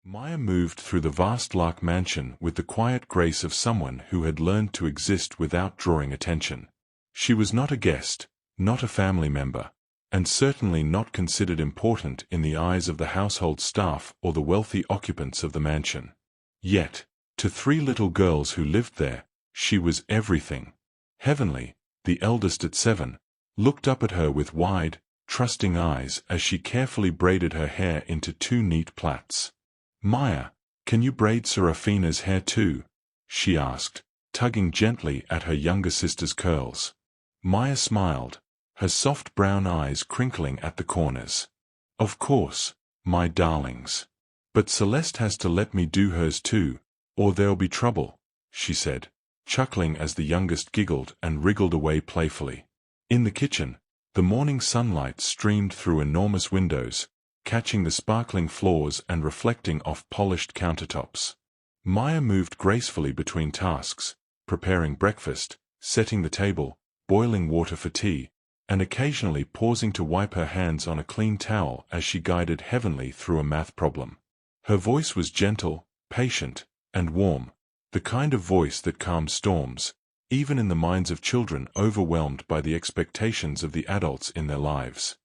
Maya moved through the vast Lark mansion with the quiet grace of someone who had learned to exist without drawing attention. She was not a guest, not a family member, and certainly not considered important in the eyes of the household staff or the wealthy occupants of the mansion. Yet, to three little girls who lived there, she was everything. Heavenly, the eldest at 7, looked up at her with wide, trusting eyes as she carefully braided her hair into 2 neat plaits. "Maya, can you braid Serafina's hair too?" she asked, tugging gently at her younger sister's curls. Maya smiled, her soft brown eyes crinkling at the corners. "Of course, my darlings. But Celeste has to let me do hers too, or there'll be trouble," she said, chuckling as the youngest giggled and wriggled away playfully. In the kitchen, the morning sunlight streamed through enormous windows, catching the sparkling floors and reflecting off polished countertops. Maya moved gracefully between tasks, preparing breakfast, setting the table, boiling water for tea, and occasionally pausing to wipe her hands on a clean towel as she guided Heavenly through a math problem. Her voice was gentle, patient, and warm, the kind of voice that calms storms, even in the minds of children overwhelmed by the expectations of the adults in their lives.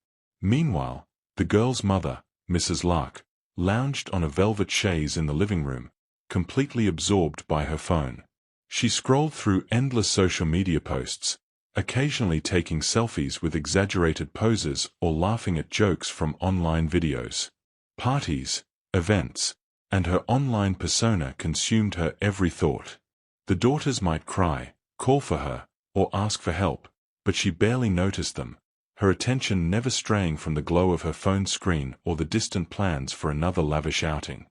Meanwhile, the girl's mother, Mrs. Lark, lounged on a velvet chaise in the living room, completely absorbed by her phone. She scrolled through endless social media posts, occasionally taking selfies with exaggerated poses or laughing at jokes from online videos. Parties, events, and her online persona consumed her every thought. The daughters might cry, call for her, or ask for help, but she barely noticed them, her attention never straying from the glow of her phone screen or the distant plans for another lavish outing.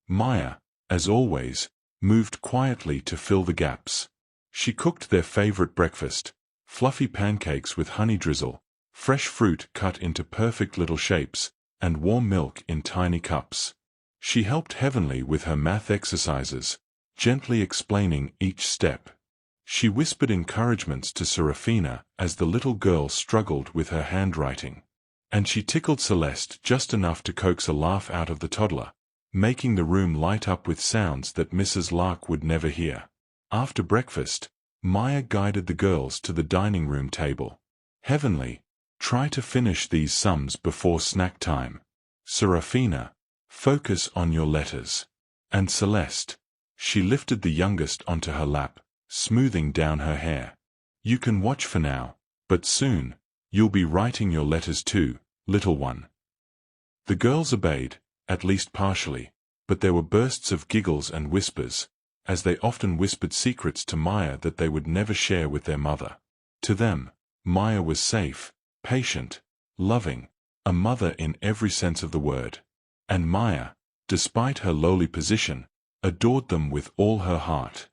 Maya, as always, moved quietly to fill the gaps. She cooked their favorite breakfast, fluffy pancakes with honey drizzle, fresh fruit cut into perfect little shapes, and warm milk in tiny cups. She helped Heavenly with her math exercises, gently explaining each step. She whispered encouragements to Serafina as the little girl struggled with her handwriting. And she tickled Celeste just enough to coax a laugh out of the toddler, making the room light up with sounds that Mrs. Lark would never hear. After breakfast, Maya guided the girls to the dining room table. "Heavenly, try to finish these sums before snack time. Serafina, focus on your letters. And Celeste," she lifted the youngest onto her lap, smoothing down her hair. "You can watch for now, but soon, you'll be writing your letters too, little one." The girls obeyed, at least partially, but there were bursts of giggles and whispers, as they often whispered secrets to Maya that they would never share with their mother. To them, Maya was safe, patient, loving, a mother in every sense of the word. And Maya, despite her lowly position, adored them with all her heart.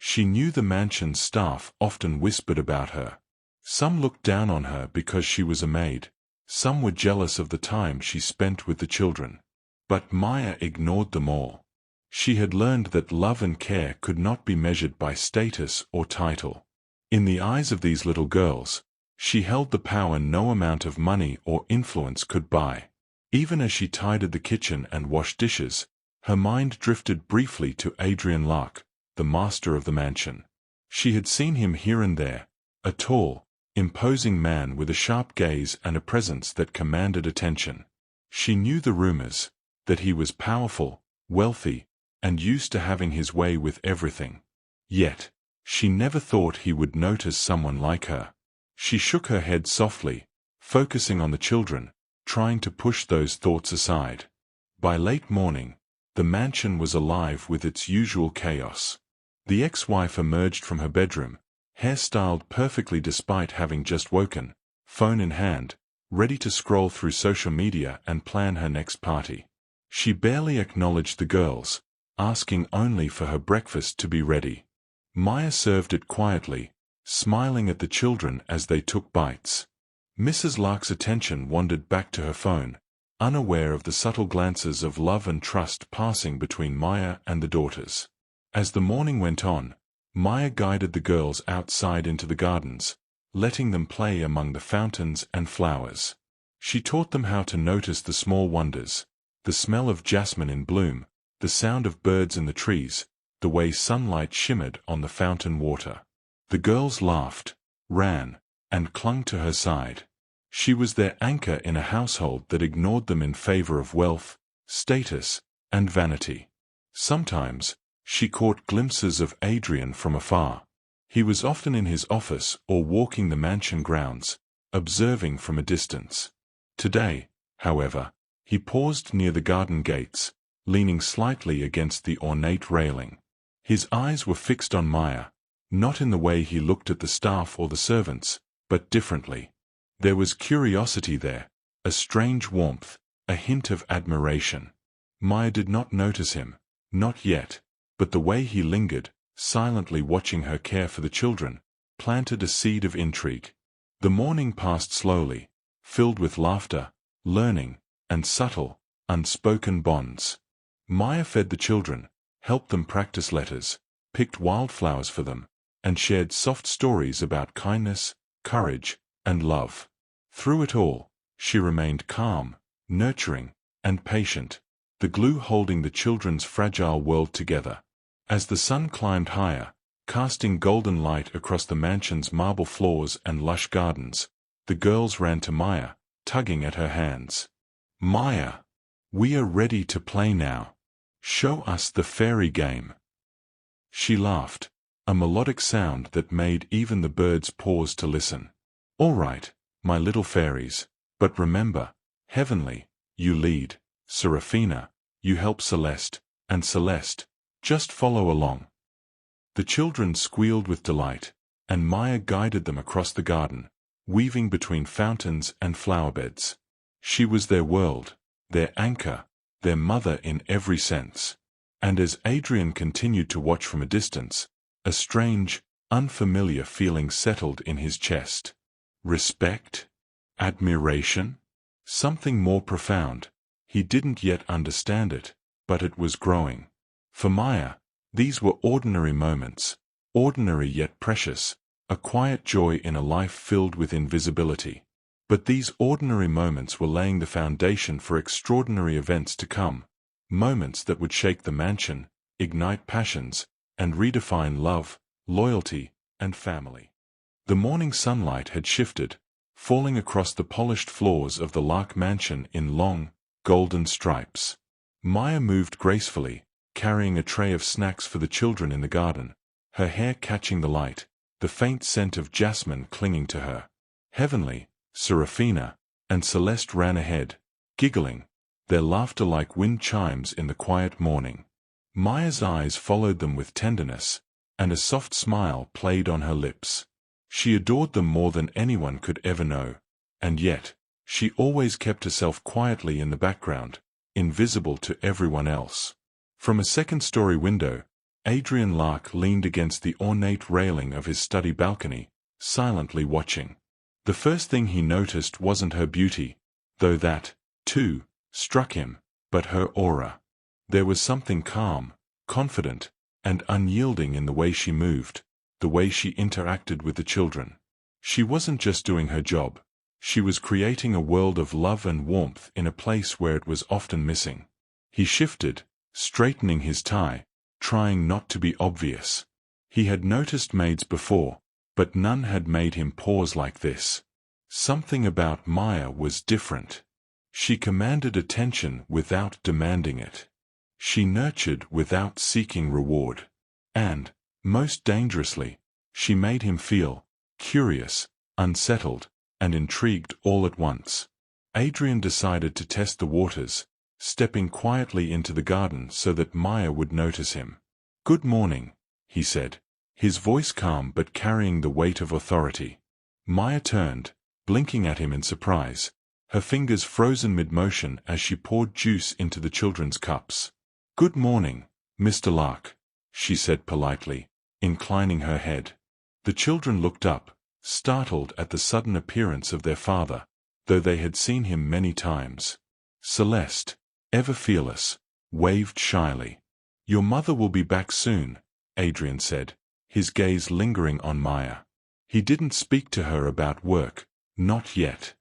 She knew the mansion's staff often whispered about her. Some looked down on her because she was a maid, some were jealous of the time she spent with the children. But Maya ignored them all. She had learned that love and care could not be measured by status or title. In the eyes of these little girls, she held the power no amount of money or influence could buy. Even as she tidied the kitchen and washed dishes, her mind drifted briefly to Adrian Lark, the master of the mansion. She had seen him here and there, a tall, imposing man with a sharp gaze and a presence that commanded attention. She knew the rumors, that he was powerful, wealthy, and used to having his way with everything. Yet, she never thought he would notice someone like her. She shook her head softly, focusing on the children, trying to push those thoughts aside. By late morning, the mansion was alive with its usual chaos. The ex-wife emerged from her bedroom, hair styled perfectly despite having just woken, phone in hand, ready to scroll through social media and plan her next party. She barely acknowledged the girls, asking only for her breakfast to be ready. Maya served it quietly, smiling at the children as they took bites. Mrs. Lark's attention wandered back to her phone, unaware of the subtle glances of love and trust passing between Maya and the daughters. As the morning went on, Maya guided the girls outside into the gardens, letting them play among the fountains and flowers. She taught them how to notice the small wonders, the smell of jasmine in bloom, the sound of birds in the trees, the way sunlight shimmered on the fountain water. The girls laughed, ran, and clung to her side. She was their anchor in a household that ignored them in favor of wealth, status, and vanity. Sometimes, she caught glimpses of Adrian from afar. He was often in his office or walking the mansion grounds, observing from a distance. Today, however, he paused near the garden gates, leaning slightly against the ornate railing. His eyes were fixed on Maya, not in the way he looked at the staff or the servants, but differently. There was curiosity there, a strange warmth, a hint of admiration. Maya did not notice him, not yet, but the way he lingered, silently watching her care for the children, planted a seed of intrigue. The morning passed slowly, filled with laughter, learning, and subtle, unspoken bonds. Maya fed the children, helped them practice letters, picked wildflowers for them, and shared soft stories about kindness, courage, and love. Through it all, she remained calm, nurturing, and patient, the glue holding the children's fragile world together. As the sun climbed higher, casting golden light across the mansion's marble floors and lush gardens, the girls ran to Maya, tugging at her hands. "Maya, we are ready to play now. Show us the fairy game." She laughed, a melodic sound that made even the birds pause to listen. "All right, my little fairies, but remember, heavenly, you lead, Serafina, you help Celeste, and Celeste, just follow along." The children squealed with delight, and Maya guided them across the garden, weaving between fountains and flowerbeds. She was their world, their anchor, their mother in every sense. And as Adrian continued to watch from a distance, a strange, unfamiliar feeling settled in his chest. Respect? Admiration? Something more profound. He didn't yet understand it, but it was growing. For Maya, these were ordinary moments, ordinary yet precious, a quiet joy in a life filled with invisibility. But these ordinary moments were laying the foundation for extraordinary events to come, moments that would shake the mansion, ignite passions, and redefine love, loyalty, and family. The morning sunlight had shifted, falling across the polished floors of the Lark mansion in long, golden stripes. Maya moved gracefully, carrying a tray of snacks for the children in the garden, her hair catching the light, the faint scent of jasmine clinging to her. Heavenly, Serafina, and Celeste ran ahead, giggling, their laughter like wind chimes in the quiet morning. Maya's eyes followed them with tenderness, and a soft smile played on her lips. She adored them more than anyone could ever know, and yet, she always kept herself quietly in the background, invisible to everyone else. From a second-story window, Adrian Lark leaned against the ornate railing of his study balcony, silently watching. The first thing he noticed wasn't her beauty, though that, too, struck him, but her aura. There was something calm, confident, and unyielding in the way she moved, the way she interacted with the children. She wasn't just doing her job, she was creating a world of love and warmth in a place where it was often missing. He shifted, straightening his tie, trying not to be obvious. He had noticed maids before, but none had made him pause like this. Something about Maya was different. She commanded attention without demanding it. She nurtured without seeking reward. And, most dangerously, she made him feel curious, unsettled, and intrigued all at once. Adrian decided to test the waters, stepping quietly into the garden so that Maya would notice him. "Good morning," he said, his voice calm but carrying the weight of authority. Maya turned, blinking at him in surprise, her fingers frozen mid-motion as she poured juice into the children's cups. "Good morning, Mr. Lark," she said politely, inclining her head. The children looked up, startled at the sudden appearance of their father, though they had seen him many times. Celeste, ever fearless, waved shyly. "Your mother will be back soon," Adrian said, his gaze lingering on Maya. He didn't speak to her about work, not yet.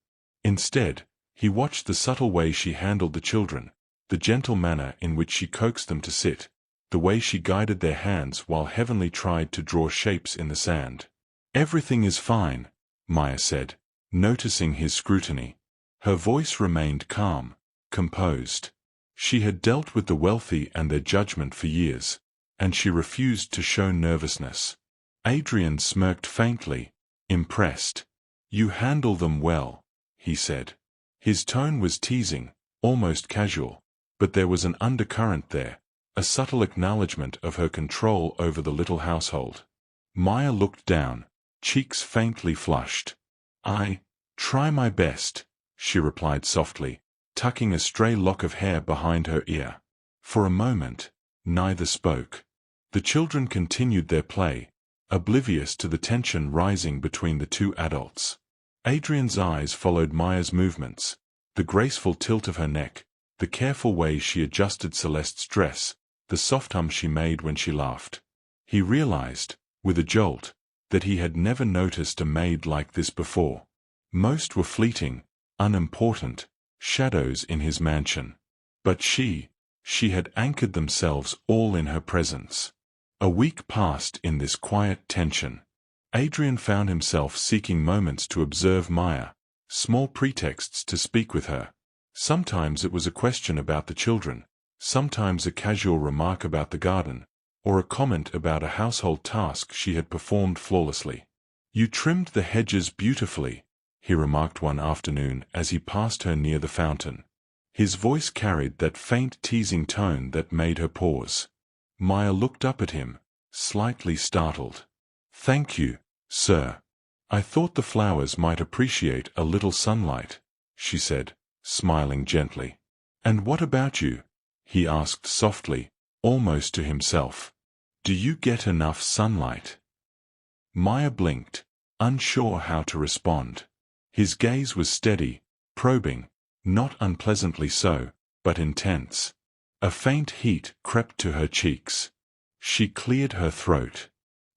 Instead, he watched the subtle way she handled the children, the gentle manner in which she coaxed them to sit, the way she guided their hands while Heavenly tried to draw shapes in the sand. "Everything is fine," Maya said, noticing his scrutiny. Her voice remained calm, composed. She had dealt with the wealthy and their judgment for years, and she refused to show nervousness. Adrian smirked faintly, impressed. "You handle them well," he said. His tone was teasing, almost casual, but there was an undercurrent there, a subtle acknowledgement of her control over the little household. Maya looked down, cheeks faintly flushed. "I try my best," she replied softly, tucking a stray lock of hair behind her ear. For a moment, neither spoke. The children continued their play, oblivious to the tension rising between the two adults. Adrian's eyes followed Maya's movements, the graceful tilt of her neck, the careful way she adjusted Celeste's dress, the soft hum she made when she laughed. He realized, with a jolt, that he had never noticed a maid like this before. Most were fleeting, unimportant, shadows in his mansion. But she had anchored themselves all in her presence. A week passed in this quiet tension. Adrian found himself seeking moments to observe Maya, small pretexts to speak with her. Sometimes it was a question about the children, sometimes a casual remark about the garden, or a comment about a household task she had performed flawlessly. "You trimmed the hedges beautifully," he remarked one afternoon as he passed her near the fountain. His voice carried that faint teasing tone that made her pause. Maya looked up at him, slightly startled. "Thank you, sir. I thought the flowers might appreciate a little sunlight," she said, smiling gently. "And what about you?" he asked softly, almost to himself. "Do you get enough sunlight?" Maya blinked, unsure how to respond. His gaze was steady, probing, not unpleasantly so, but intense. A faint heat crept to her cheeks. She cleared her throat.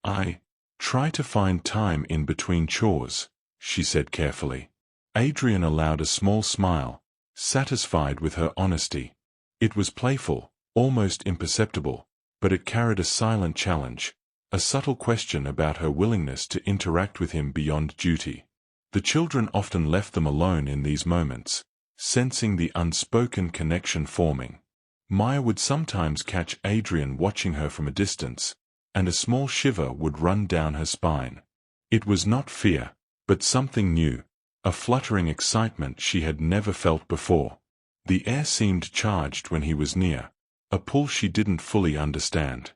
"I try to find time in between chores," she said carefully. Adrian allowed a small smile, satisfied with her honesty. It was playful, almost imperceptible, but it carried a silent challenge, a subtle question about her willingness to interact with him beyond duty. The children often left them alone in these moments, sensing the unspoken connection forming. Maya would sometimes catch Adrian watching her from a distance, and a small shiver would run down her spine. It was not fear, but something new, a fluttering excitement she had never felt before. The air seemed charged when he was near, a pull she didn't fully understand.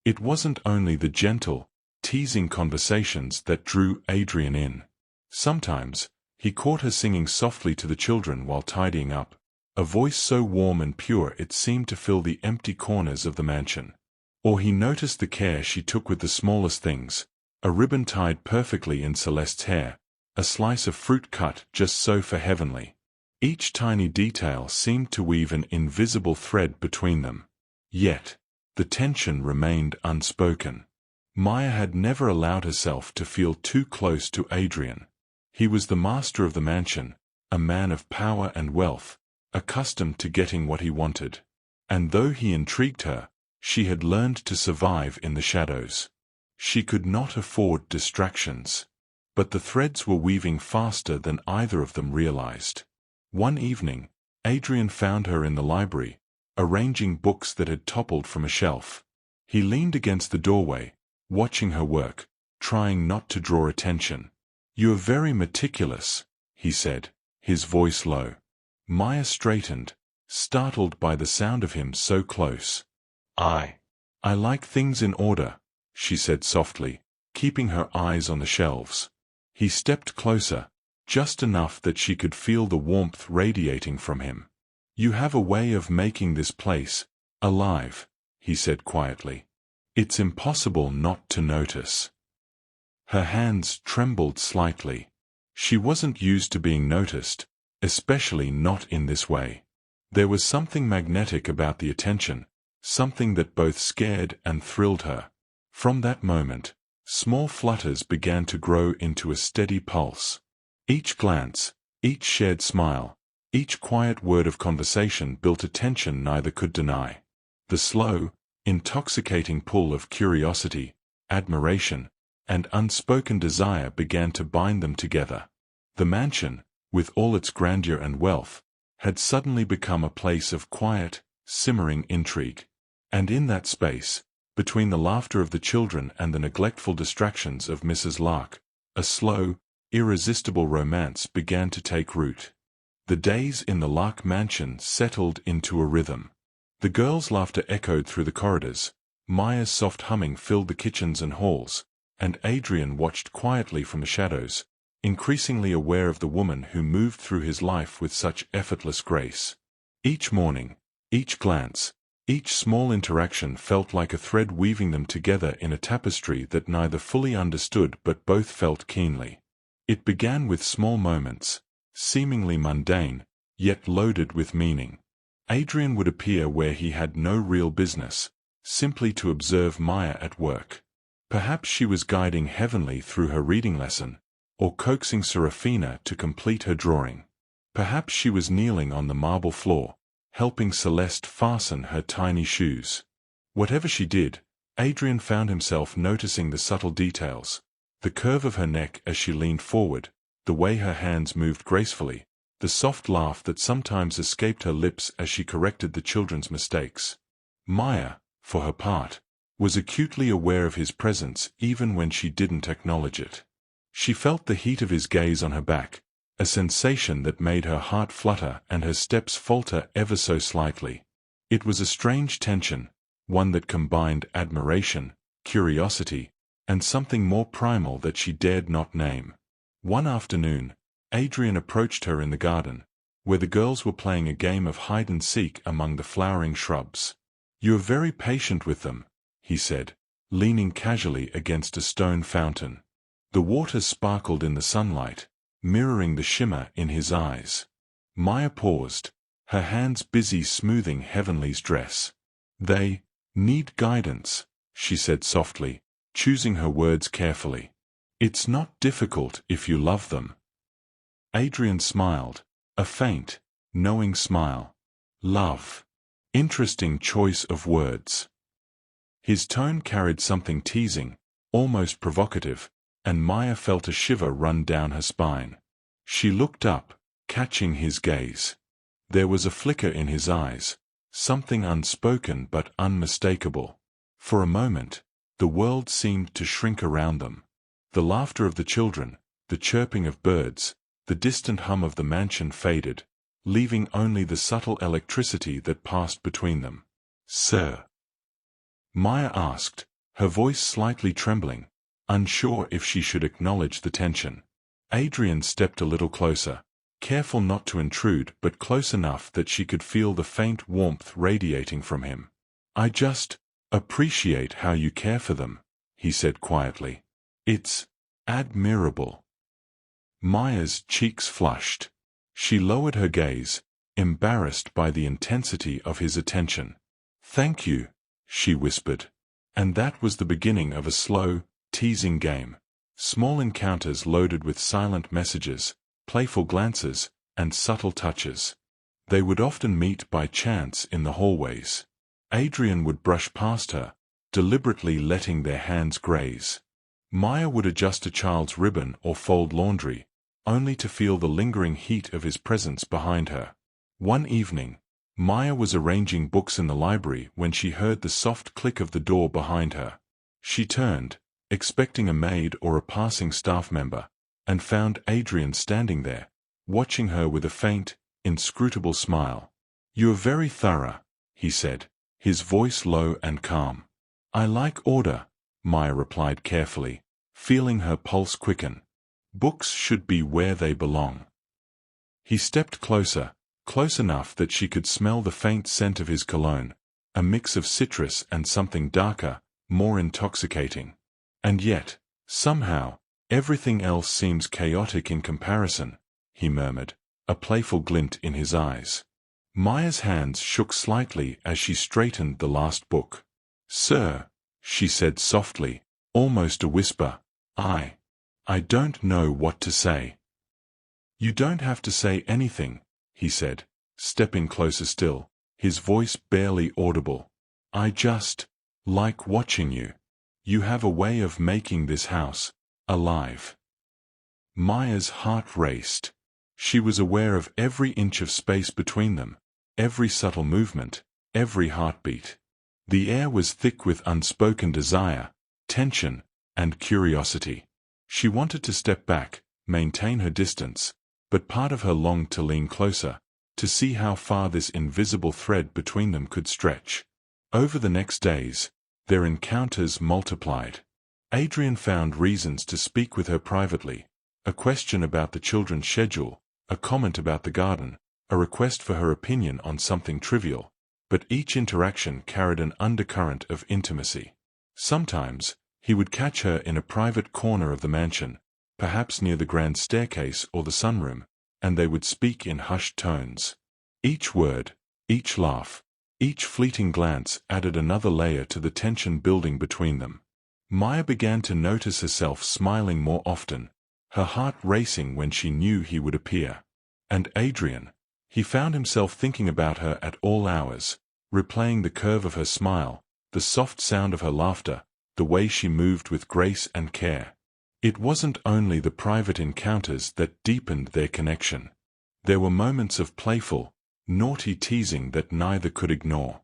It wasn't only the gentle, teasing conversations that drew Adrian in. Sometimes, he caught her singing softly to the children while tidying up, a voice so warm and pure it seemed to fill the empty corners of the mansion. Or he noticed the care she took with the smallest things, a ribbon tied perfectly in Celeste's hair, a slice of fruit cut just so for Heavenly. Each tiny detail seemed to weave an invisible thread between them. Yet, the tension remained unspoken. Maya had never allowed herself to feel too close to Adrian. He was the master of the mansion, a man of power and wealth, accustomed to getting what he wanted. And though he intrigued her, she had learned to survive in the shadows. She could not afford distractions. But the threads were weaving faster than either of them realized. One evening, Adrian found her in the library, arranging books that had toppled from a shelf. He leaned against the doorway, watching her work, trying not to draw attention. "You are very meticulous," he said, his voice low. Maya straightened, startled by the sound of him so close. I like things in order," she said softly, keeping her eyes on the shelves. He stepped closer, just enough that she could feel the warmth radiating from him. "You have a way of making this place alive," he said quietly. "It's impossible not to notice." Her hands trembled slightly. She wasn't used to being noticed, especially not in this way. There was something magnetic about the attention, something that both scared and thrilled her. From that moment, small flutters began to grow into a steady pulse. Each glance, each shared smile, Each quiet word of conversation built a tension neither could deny. The slow, intoxicating pull of curiosity, admiration, and unspoken desire began to bind them together. The mansion, with all its grandeur and wealth, had suddenly become a place of quiet, simmering intrigue. And in that space, between the laughter of the children and the neglectful distractions of Mrs. Lark, a slow, irresistible romance began to take root. The days in the Lark mansion settled into a rhythm. The girls' laughter echoed through the corridors, Maya's soft humming filled the kitchens and halls, and Adrian watched quietly from the shadows, increasingly aware of the woman who moved through his life with such effortless grace. Each morning, each glance, each small interaction felt like a thread weaving them together in a tapestry that neither fully understood but both felt keenly. It began with small moments, seemingly mundane, yet loaded with meaning. Adrian would appear where he had no real business, simply to observe Maya at work. Perhaps she was guiding Heavenly through her reading lesson, or coaxing Serafina to complete her drawing. Perhaps she was kneeling on the marble floor, helping Celeste fasten her tiny shoes. Whatever she did, Adrian found himself noticing the subtle details, the curve of her neck as she leaned forward, the way her hands moved gracefully, the soft laugh that sometimes escaped her lips as she corrected the children's mistakes. Maya, for her part, was acutely aware of his presence even when she didn't acknowledge it. She felt the heat of his gaze on her back, a sensation that made her heart flutter and her steps falter ever so slightly. It was a strange tension, one that combined admiration, curiosity, and something more primal that she dared not name. One afternoon, Adrian approached her in the garden, where the girls were playing a game of hide-and-seek among the flowering shrubs. "You are very patient with them," he said, leaning casually against a stone fountain. The water sparkled in the sunlight, mirroring the shimmer in his eyes. Maya paused, her hands busy smoothing Heavenly's dress. "They need guidance," she said softly, choosing her words carefully. "It's not difficult if you love them." Adrian smiled, a faint, knowing smile. Love. Interesting choice of words. His tone carried something teasing, almost provocative, and Maya felt a shiver run down her spine. She looked up, catching his gaze. There was a flicker in his eyes, something unspoken but unmistakable. For a moment, the world seemed to shrink around them. The laughter of the children, the chirping of birds, the distant hum of the mansion faded, leaving only the subtle electricity that passed between them. "Sir?" Maya asked, her voice slightly trembling, unsure if she should acknowledge the tension. Adrian stepped a little closer, careful not to intrude but close enough that she could feel the faint warmth radiating from him. "I just appreciate how you care for them," he said quietly. "It's admirable." Maya's cheeks flushed. She lowered her gaze, embarrassed by the intensity of his attention. "Thank you," she whispered. And that was the beginning of a slow, teasing game. Small encounters loaded with silent messages, playful glances, and subtle touches. They would often meet by chance in the hallways. Adrian would brush past her, deliberately letting their hands graze. Maya would adjust a child's ribbon or fold laundry, only to feel the lingering heat of his presence behind her. One evening, Maya was arranging books in the library when she heard the soft click of the door behind her. She turned, expecting a maid or a passing staff member, and found Adrian standing there, watching her with a faint, inscrutable smile. "You are very thorough," he said, his voice low and calm. "I like order," Maya replied carefully, feeling her pulse quicken. "Books should be where they belong." He stepped closer, close enough that she could smell the faint scent of his cologne, a mix of citrus and something darker, more intoxicating. "And yet, somehow, everything else seems chaotic in comparison," he murmured, a playful glint in his eyes. Maya's hands shook slightly as she straightened the last book. "Sir," she said softly, almost a whisper, I don't know what to say." "You don't have to say anything," he said, stepping closer still, his voice barely audible. I just like watching you. You have a way of making this house alive. Maya's heart raced. She was aware of every inch of space between them, every subtle movement, every heartbeat. The air was thick with unspoken desire, tension, and curiosity. She wanted to step back, maintain her distance, but part of her longed to lean closer, to see how far this invisible thread between them could stretch. Over the next days, their encounters multiplied. Adrian found reasons to speak with her privately, a question about the children's schedule, a comment about the garden, a request for her opinion on something trivial, but each interaction carried an undercurrent of intimacy. Sometimes, he would catch her in a private corner of the mansion, perhaps near the grand staircase or the sunroom, and they would speak in hushed tones. Each word, each laugh, each fleeting glance added another layer to the tension building between them. Maya began to notice herself smiling more often, her heart racing when she knew he would appear. And Adrian, he found himself thinking about her at all hours, replaying the curve of her smile, the soft sound of her laughter, the way she moved with grace and care. It wasn't only the private encounters that deepened their connection. There were moments of playful, naughty teasing that neither could ignore.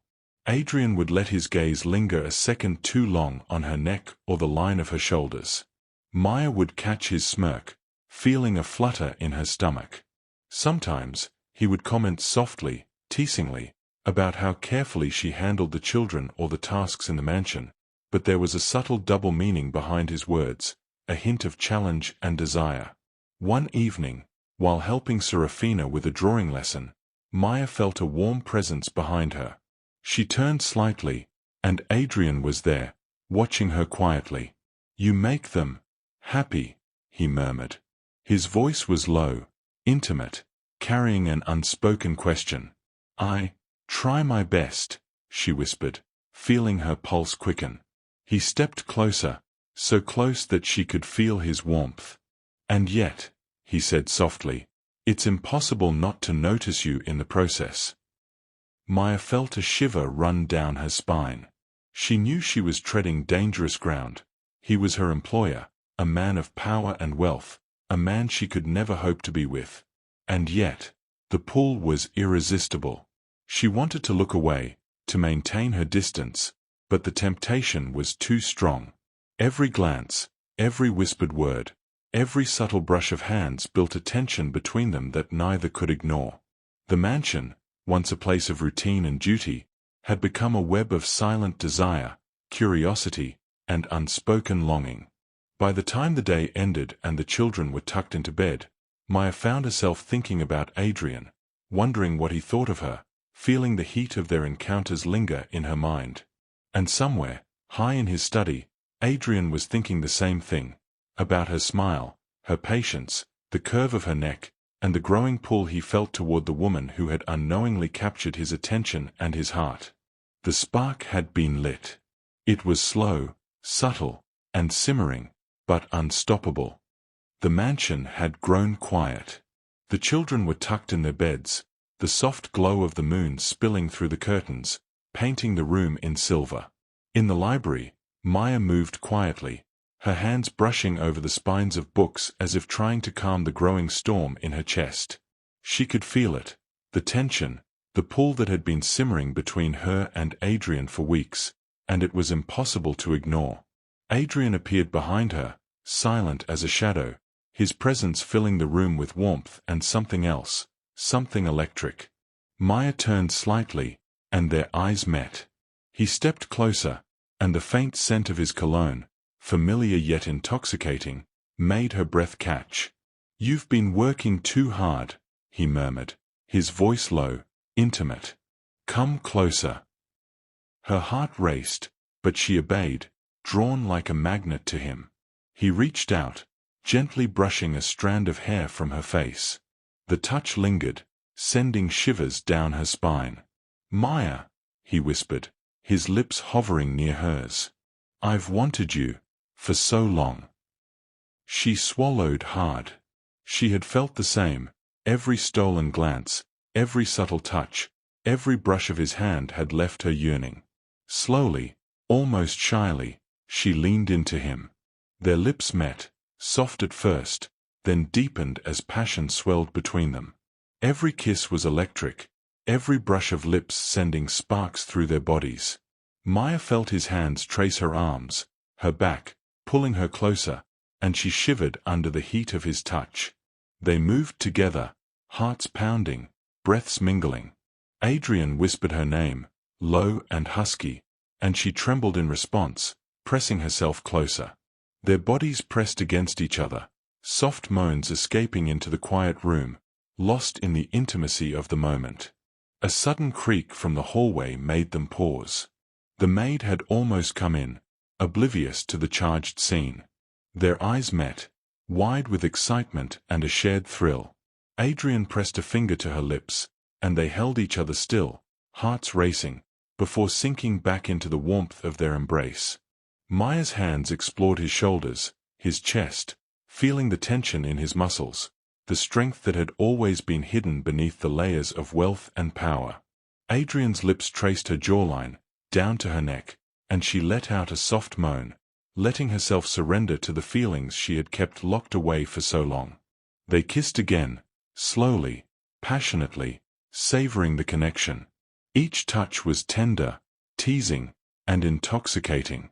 Adrian would let his gaze linger a second too long on her neck or the line of her shoulders. Maya would catch his smirk, feeling a flutter in her stomach. Sometimes, he would comment softly, teasingly, about how carefully she handled the children or the tasks in the mansion, but there was a subtle double meaning behind his words, a hint of challenge and desire. One evening, while helping Serafina with a drawing lesson, Maya felt a warm presence behind her. She turned slightly, and Adrian was there, watching her quietly. "You make them happy," he murmured. His voice was low, intimate, carrying an unspoken question. "I try my best," she whispered, feeling her pulse quicken. He stepped closer, so close that she could feel his warmth. "And yet," he said softly, "it's impossible not to notice you in the process." Maya felt a shiver run down her spine. She knew she was treading dangerous ground. He was her employer, a man of power and wealth, a man she could never hope to be with. And yet, the pull was irresistible. She wanted to look away, to maintain her distance, but the temptation was too strong. Every glance, every whispered word, every subtle brush of hands built a tension between them that neither could ignore. The mansion, once a place of routine and duty, had become a web of silent desire, curiosity, and unspoken longing. By the time the day ended and the children were tucked into bed, Maya found herself thinking about Adrian, wondering what he thought of her, feeling the heat of their encounters linger in her mind. And somewhere, high in his study, Adrian was thinking the same thing, about her smile, her patience, the curve of her neck, and the growing pull he felt toward the woman who had unknowingly captured his attention and his heart. The spark had been lit. It was slow, subtle, and simmering, but unstoppable. The mansion had grown quiet. The children were tucked in their beds, the soft glow of the moon spilling through the curtains, painting the room in silver. In the library, Maya moved quietly, her hands brushing over the spines of books as if trying to calm the growing storm in her chest. She could feel it, the tension, the pull that had been simmering between her and Adrian for weeks, and it was impossible to ignore. Adrian appeared behind her, silent as a shadow, his presence filling the room with warmth and something else, something electric. Maya turned slightly, and their eyes met. He stepped closer, and the faint scent of his cologne, familiar yet intoxicating, made her breath catch. "You've been working too hard," he murmured, his voice low, intimate. "Come closer." Her heart raced, but she obeyed, drawn like a magnet to him. He reached out, gently brushing a strand of hair from her face. The touch lingered, sending shivers down her spine. "Maya," he whispered, his lips hovering near hers. "I've wanted you for so long." She swallowed hard. She had felt the same, every stolen glance, every subtle touch, every brush of his hand had left her yearning. Slowly, almost shyly, she leaned into him. Their lips met, soft at first, then deepened as passion swelled between them. Every kiss was electric, every brush of lips sending sparks through their bodies. Maya felt his hands trace her arms, her back, pulling her closer, and she shivered under the heat of his touch. They moved together, hearts pounding, breaths mingling. Adrian whispered her name, low and husky, and she trembled in response, pressing herself closer. Their bodies pressed against each other, soft moans escaping into the quiet room, lost in the intimacy of the moment. A sudden creak from the hallway made them pause. The maid had almost come in, oblivious to the charged scene. Their eyes met, wide with excitement and a shared thrill. Adrian pressed a finger to her lips, and they held each other still, hearts racing, before sinking back into the warmth of their embrace. Maya's hands explored his shoulders, his chest, feeling the tension in his muscles, the strength that had always been hidden beneath the layers of wealth and power. Adrian's lips traced her jawline, down to her neck, and she let out a soft moan, letting herself surrender to the feelings she had kept locked away for so long. They kissed again, slowly, passionately, savoring the connection. Each touch was tender, teasing, and intoxicating.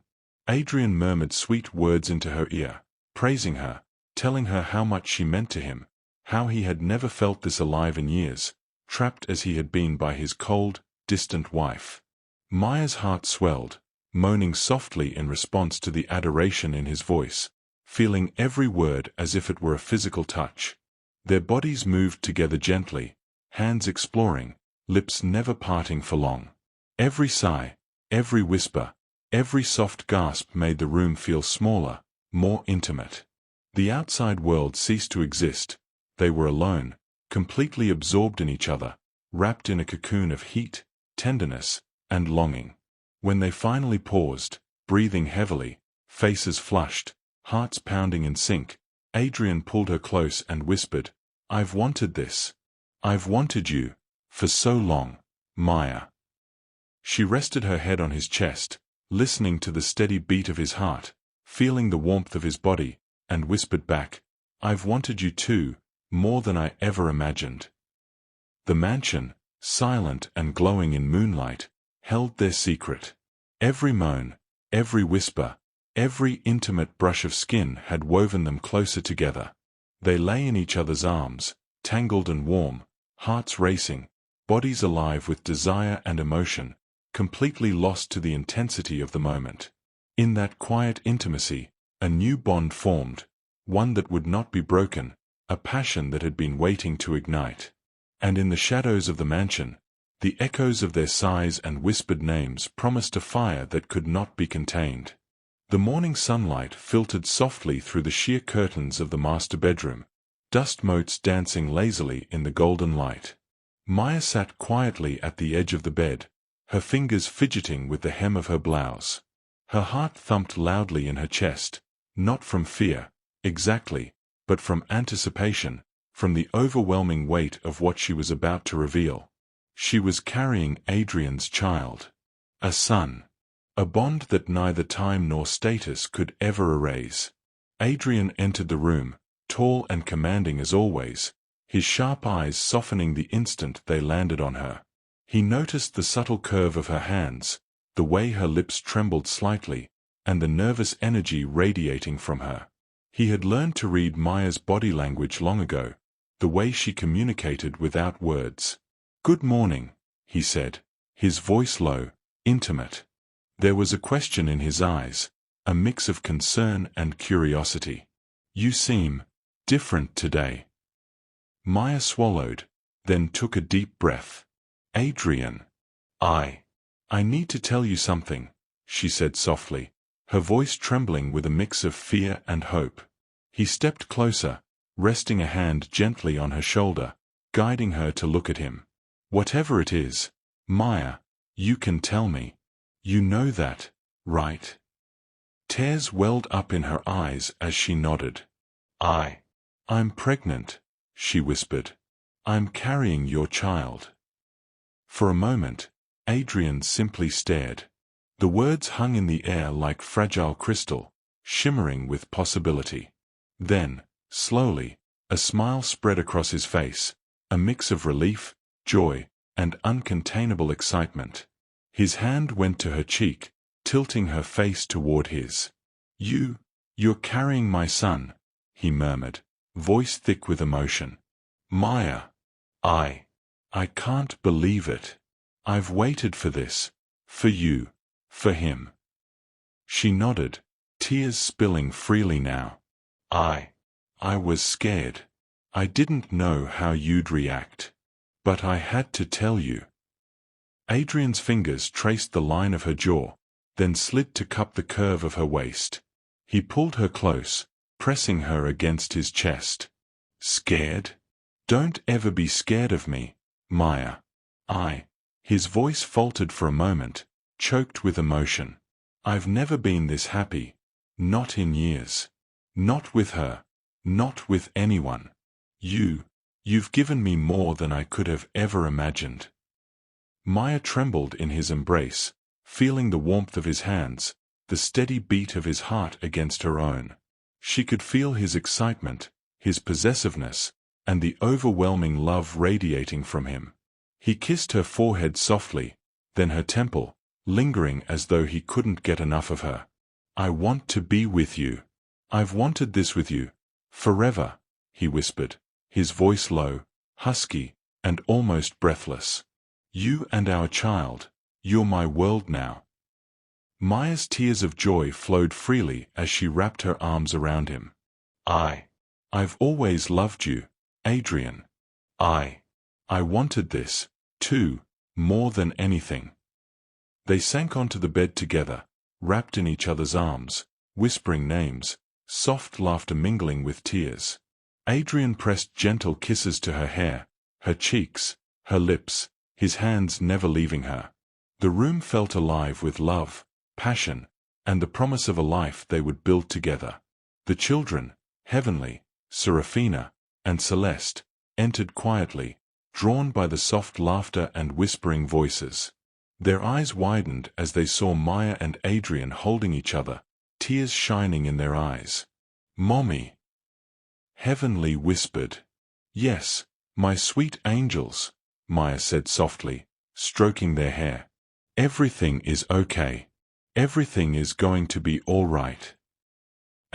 Adrian murmured sweet words into her ear, praising her, telling her how much she meant to him, how he had never felt this alive in years, trapped as he had been by his cold, distant wife. Maya's heart swelled, moaning softly in response to the adoration in his voice, feeling every word as if it were a physical touch. Their bodies moved together gently, hands exploring, lips never parting for long. Every sigh, every whisper, every soft gasp made the room feel smaller, more intimate. The outside world ceased to exist. They were alone, completely absorbed in each other, wrapped in a cocoon of heat, tenderness, and longing. When they finally paused, breathing heavily, faces flushed, hearts pounding in sync, Adrian pulled her close and whispered, "I've wanted this. I've wanted you, for so long, Maya." She rested her head on his chest, listening to the steady beat of his heart, feeling the warmth of his body, and whispered back, "I've wanted you too, more than I ever imagined." The mansion, silent and glowing in moonlight, held their secret. Every moan, every whisper, every intimate brush of skin had woven them closer together. They lay in each other's arms, tangled and warm, hearts racing, bodies alive with desire and emotion, completely lost to the intensity of the moment. In that quiet intimacy, a new bond formed, one that would not be broken, a passion that had been waiting to ignite. And in the shadows of the mansion, the echoes of their sighs and whispered names promised a fire that could not be contained. The morning sunlight filtered softly through the sheer curtains of the master bedroom, dust motes dancing lazily in the golden light. Maya sat quietly at the edge of the bed, her fingers fidgeting with the hem of her blouse. Her heart thumped loudly in her chest, not from fear, exactly, but from anticipation, from the overwhelming weight of what she was about to reveal. She was carrying Adrian's child. A son. A bond that neither time nor status could ever erase. Adrian entered the room, tall and commanding as always, his sharp eyes softening the instant they landed on her. He noticed the subtle curve of her hands, the way her lips trembled slightly, and the nervous energy radiating from her. He had learned to read Maya's body language long ago, the way she communicated without words. "Good morning," he said, his voice low, intimate. There was a question in his eyes, a mix of concern and curiosity. "You seem different today." Maya swallowed, then took a deep breath. "Adrian, I need to tell you something," she said softly, her voice trembling with a mix of fear and hope. He stepped closer, resting a hand gently on her shoulder, guiding her to look at him. "Whatever it is, Maya, you can tell me. You know that, right?" Tears welled up in her eyes as she nodded. I'm pregnant," she whispered. I'm carrying your child." For a moment, Adrian simply stared. The words hung in the air like fragile crystal, shimmering with possibility. Then, slowly, a smile spread across his face, a mix of relief, joy, and uncontainable excitement. His hand went to her cheek, tilting her face toward his. You're carrying my son," he murmured, voice thick with emotion. "Maya, I can't believe it. I've waited for this. For you. For him." She nodded, tears spilling freely now. I was scared. I didn't know how you'd react. But I had to tell you." Adrian's fingers traced the line of her jaw, then slid to cup the curve of her waist. He pulled her close, pressing her against his chest. "Scared? Don't ever be scared of me, Maya." His voice faltered for a moment, choked with emotion. "I've never been this happy. Not in years. Not with her. Not with anyone. You've given me more than I could have ever imagined." Maya trembled in his embrace, feeling the warmth of his hands, the steady beat of his heart against her own. She could feel his excitement, his possessiveness, and the overwhelming love radiating from him. He kissed her forehead softly, then her temple, lingering as though he couldn't get enough of her. "I want to be with you. I've wanted this with you. Forever," he whispered, his voice low, husky, and almost breathless. "You and our child, you're my world now." Maya's tears of joy flowed freely as she wrapped her arms around him. I've always loved you, Adrian. I wanted this, too, more than anything." They sank onto the bed together, wrapped in each other's arms, whispering names, soft laughter mingling with tears. Adrian pressed gentle kisses to her hair, her cheeks, her lips, his hands never leaving her. The room felt alive with love, passion, and the promise of a life they would build together. The children, Heavenly, Seraphina, and Celeste, entered quietly, drawn by the soft laughter and whispering voices. Their eyes widened as they saw Maya and Adrian holding each other, tears shining in their eyes. "Mommy," Heavenly whispered. "Yes, my sweet angels," Maya said softly, stroking their hair. "Everything is okay. Everything is going to be all right."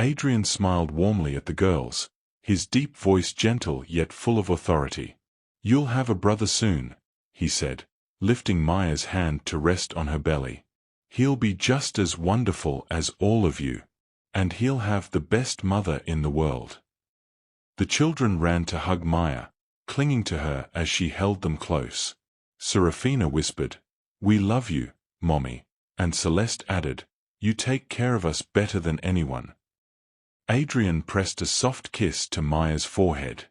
Adrian smiled warmly at the girls, his deep voice gentle yet full of authority. "You'll have a brother soon," he said, lifting Maya's hand to rest on her belly. "He'll be just as wonderful as all of you. And he'll have the best mother in the world." The children ran to hug Maya, clinging to her as she held them close. Seraphina whispered, "We love you, Mommy," and Celeste added, "You take care of us better than anyone." Adrian pressed a soft kiss to Maya's forehead.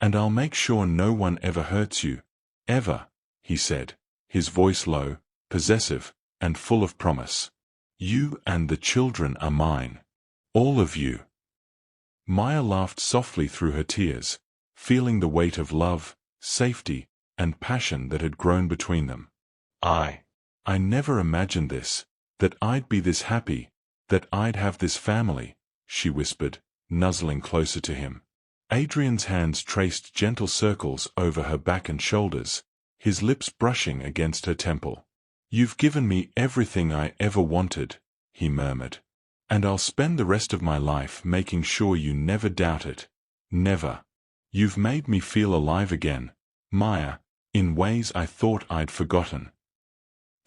"And I'll make sure no one ever hurts you. Ever," he said, his voice low, possessive, and full of promise. "You and the children are mine. All of you." Maya laughed softly through her tears, feeling the weight of love, safety, and passion that had grown between them. I never imagined this, that I'd be this happy, that I'd have this family," she whispered, nuzzling closer to him. Adrian's hands traced gentle circles over her back and shoulders, his lips brushing against her temple. "You've given me everything I ever wanted," he murmured. "And I'll spend the rest of my life making sure you never doubt it. Never. You've made me feel alive again, Maya, in ways I thought I'd forgotten."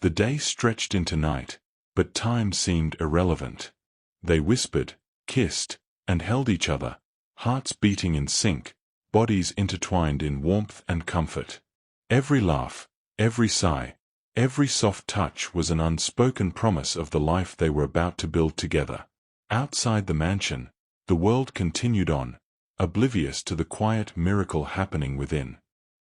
The day stretched into night, but time seemed irrelevant. They whispered, kissed, and held each other, hearts beating in sync, bodies intertwined in warmth and comfort. Every laugh, every sigh, every soft touch was an unspoken promise of the life they were about to build together. Outside the mansion, the world continued on, oblivious to the quiet miracle happening within.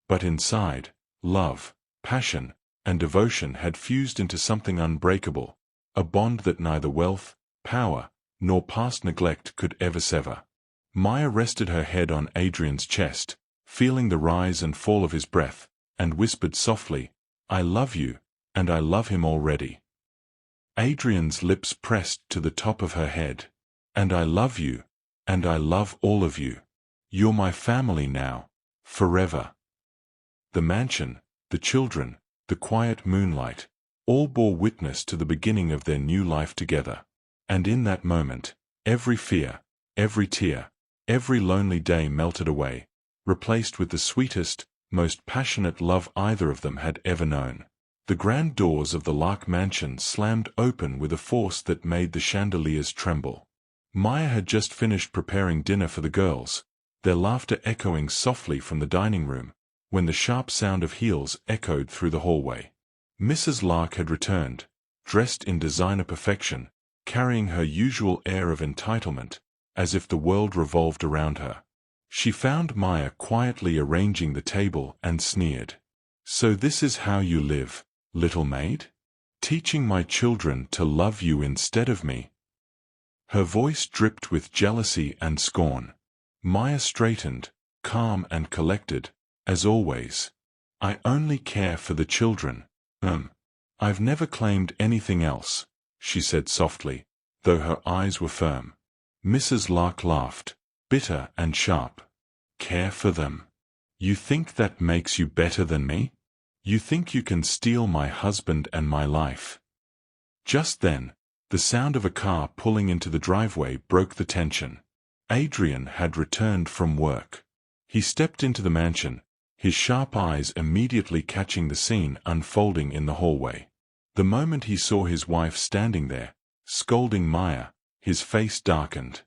But inside, love, passion, and devotion had fused into something unbreakable, a bond that neither wealth, power, nor past neglect could ever sever. Maya rested her head on Adrian's chest, feeling the rise and fall of his breath, and whispered softly, "I love you, and I love him already." Adrian's lips pressed to the top of her head. "And I love you, and I love all of you. You're my family now, forever." The mansion, the children, the quiet moonlight, all bore witness to the beginning of their new life together. And in that moment, every fear, every tear, every lonely day melted away, replaced with the sweetest, most passionate love either of them had ever known. The grand doors of the Lark mansion slammed open with a force that made the chandeliers tremble. Maya had just finished preparing dinner for the girls, their laughter echoing softly from the dining room, when the sharp sound of heels echoed through the hallway. Mrs. Lark had returned, dressed in designer perfection, carrying her usual air of entitlement, as if the world revolved around her. She found Maya quietly arranging the table and sneered. "So this is how you live, little maid? Teaching my children to love you instead of me?" Her voice dripped with jealousy and scorn. Maya straightened, calm and collected, as always. "I only care for the children. I've never claimed anything else," she said softly, though her eyes were firm. Mrs. Lark laughed, bitter and sharp. "Care for them? You think that makes you better than me? You think you can steal my husband and my life?" Just then, the sound of a car pulling into the driveway broke the tension. Adrian had returned from work. He stepped into the mansion, his sharp eyes immediately catching the scene unfolding in the hallway. The moment he saw his wife standing there, scolding Maya, his face darkened.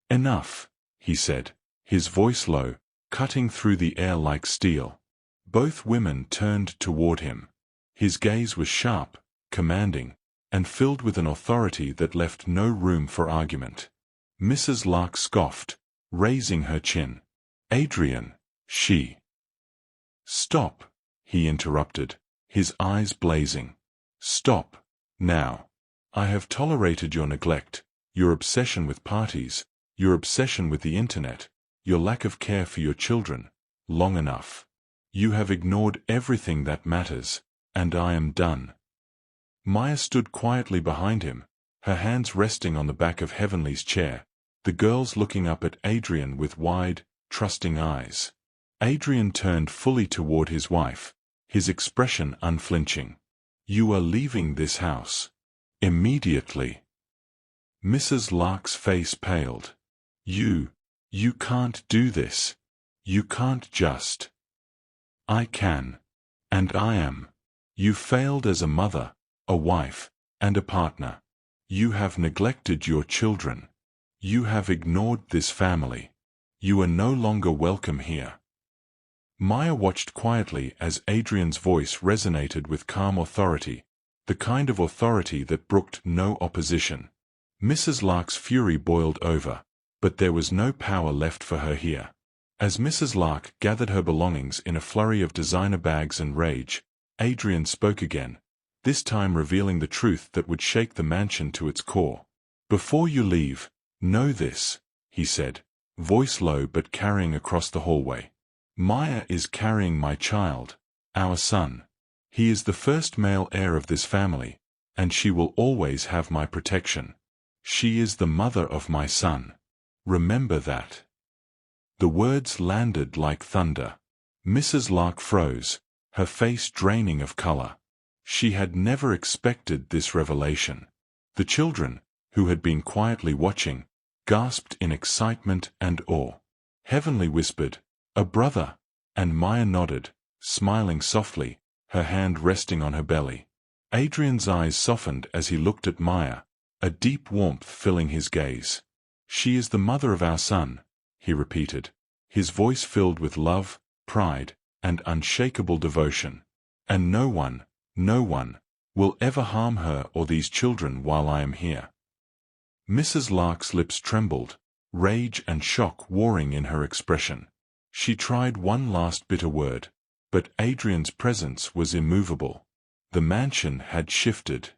"Enough," he said, his voice low, cutting through the air like steel. Both women turned toward him. His gaze was sharp, commanding, and filled with an authority that left no room for argument. Mrs. Lark scoffed, raising her chin. "Adrian, she—" "Stop," he interrupted, his eyes blazing. "Stop, now. I have tolerated your neglect, your obsession with parties, your obsession with the internet, your lack of care for your children, long enough. You have ignored everything that matters, and I am done." Maya stood quietly behind him, her hands resting on the back of Heavenly's chair, the girls looking up at Adrian with wide, trusting eyes. Adrian turned fully toward his wife, his expression unflinching. "You are leaving this house. Immediately." Mrs. Lark's face paled. You can't do this. You can't just." "I can. And I am. You failed as a mother, a wife, and a partner. You have neglected your children. You have ignored this family. You are no longer welcome here." Maya watched quietly as Adrian's voice resonated with calm authority, the kind of authority that brooked no opposition. Mrs. Lark's fury boiled over, but there was no power left for her here. As Mrs. Lark gathered her belongings in a flurry of designer bags and rage, Adrian spoke again, this time revealing the truth that would shake the mansion to its core. "Before you leave, know this," he said, voice low but carrying across the hallway. "Maya is carrying my child, our son. He is the first male heir of this family, and she will always have my protection. She is the mother of my son. Remember that." The words landed like thunder. Mrs. Lark froze, her face draining of color. She had never expected this revelation. The children, who had been quietly watching, gasped in excitement and awe. Heavenly whispered, "A brother," and Maya nodded, smiling softly, her hand resting on her belly. Adrian's eyes softened as he looked at Maya, a deep warmth filling his gaze. "She is the mother of our son," he repeated, his voice filled with love, pride, and unshakable devotion. "And no one, will ever harm her or these children while I am here." Mrs. Lark's lips trembled, rage and shock warring in her expression. She tried one last bitter word, but Adrian's presence was immovable. The mansion had shifted.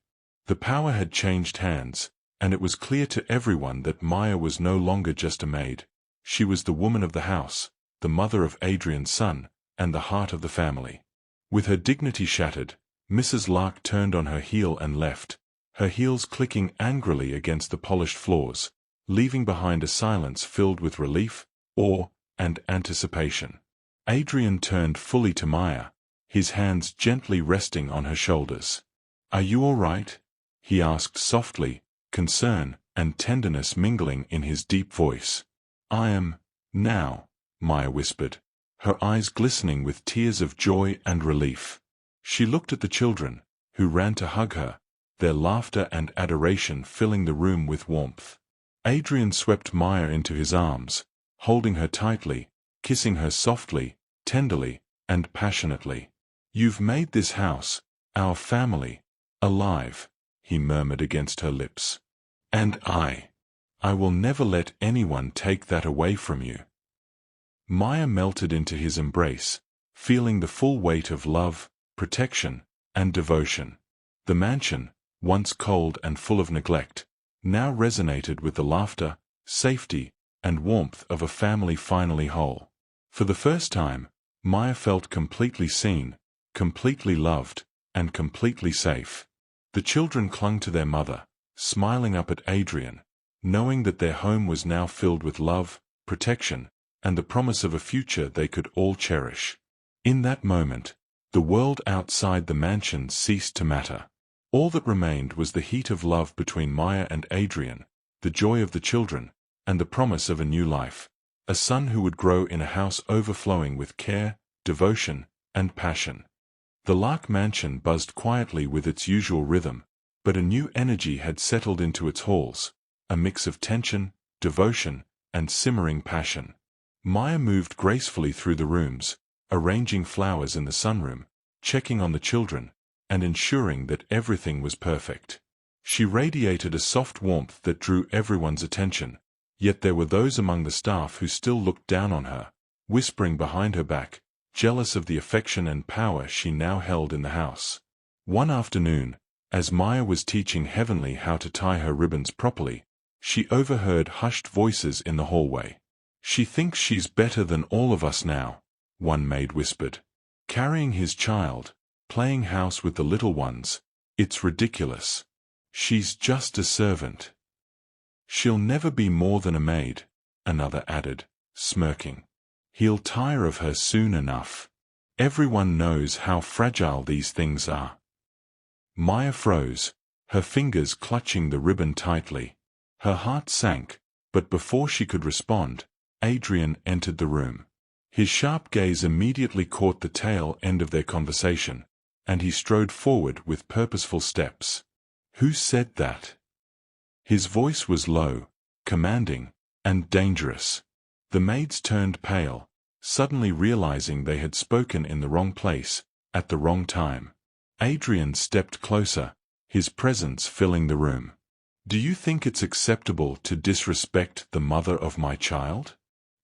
The power had changed hands, and it was clear to everyone that Maya was no longer just a maid. She was the woman of the house, the mother of Adrian's son, and the heart of the family. With her dignity shattered, Mrs. Lark turned on her heel and left, her heels clicking angrily against the polished floors, leaving behind a silence filled with relief, awe, and anticipation. Adrian turned fully to Maya, his hands gently resting on her shoulders. "Are you all right?" he asked softly, concern and tenderness mingling in his deep voice. "I am, now," Maya whispered, her eyes glistening with tears of joy and relief. She looked at the children, who ran to hug her, their laughter and adoration filling the room with warmth. Adrian swept Maya into his arms, holding her tightly, kissing her softly, tenderly, and passionately. "You've made this house, our family, alive," he murmured against her lips. "And I will never let anyone take that away from you." Maya melted into his embrace, feeling the full weight of love, protection, and devotion. The mansion, once cold and full of neglect, now resonated with the laughter, safety, and warmth of a family finally whole. For the first time, Maya felt completely seen, completely loved, and completely safe. The children clung to their mother, smiling up at Adrian, knowing that their home was now filled with love, protection, and the promise of a future they could all cherish. In that moment, the world outside the mansion ceased to matter. All that remained was the heat of love between Maya and Adrian, the joy of the children, and the promise of a new life, a son who would grow in a house overflowing with care, devotion, and passion. The Lark mansion buzzed quietly with its usual rhythm, but a new energy had settled into its halls, a mix of tension, devotion, and simmering passion. Maya moved gracefully through the rooms, arranging flowers in the sunroom, checking on the children, and ensuring that everything was perfect. She radiated a soft warmth that drew everyone's attention, yet there were those among the staff who still looked down on her, whispering behind her back, jealous of the affection and power she now held in the house. One afternoon, as Maya was teaching Heavenly how to tie her ribbons properly, she overheard hushed voices in the hallway. "She thinks she's better than all of us now," one maid whispered. "Carrying his child, playing house with the little ones, it's ridiculous. She's just a servant." "She'll never be more than a maid," another added, smirking. "He'll tire of her soon enough. Everyone knows how fragile these things are." Maya froze, her fingers clutching the ribbon tightly. Her heart sank, but before she could respond, Adrian entered the room. His sharp gaze immediately caught the tail end of their conversation, and he strode forward with purposeful steps. "Who said that?" His voice was low, commanding, and dangerous. The maids turned pale, suddenly realizing they had spoken in the wrong place, at the wrong time. Adrian stepped closer, his presence filling the room. "Do you think it's acceptable to disrespect the mother of my child?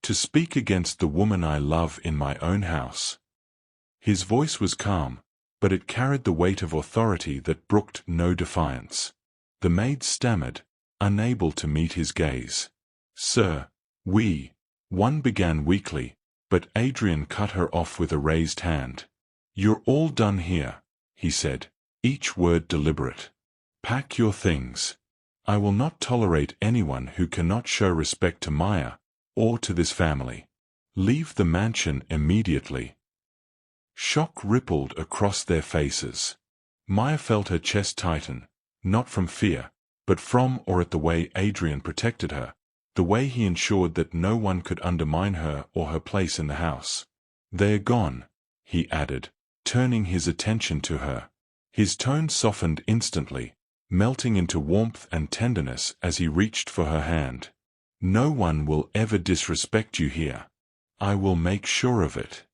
To speak against the woman I love in my own house?" His voice was calm, but it carried the weight of authority that brooked no defiance. The maid stammered, unable to meet his gaze. "Sir, one began weakly, but Adrian cut her off with a raised hand. "You're all done here," he said, each word deliberate. "Pack your things. I will not tolerate anyone who cannot show respect to Maya, or to this family. Leave the mansion immediately." Shock rippled across their faces. Maya felt her chest tighten, not from fear, but from or at the way Adrian protected her, the way he ensured that no one could undermine her or her place in the house. "They're gone," he added, turning his attention to her. His tone softened instantly, melting into warmth and tenderness as he reached for her hand. "No one will ever disrespect you here. I will make sure of it."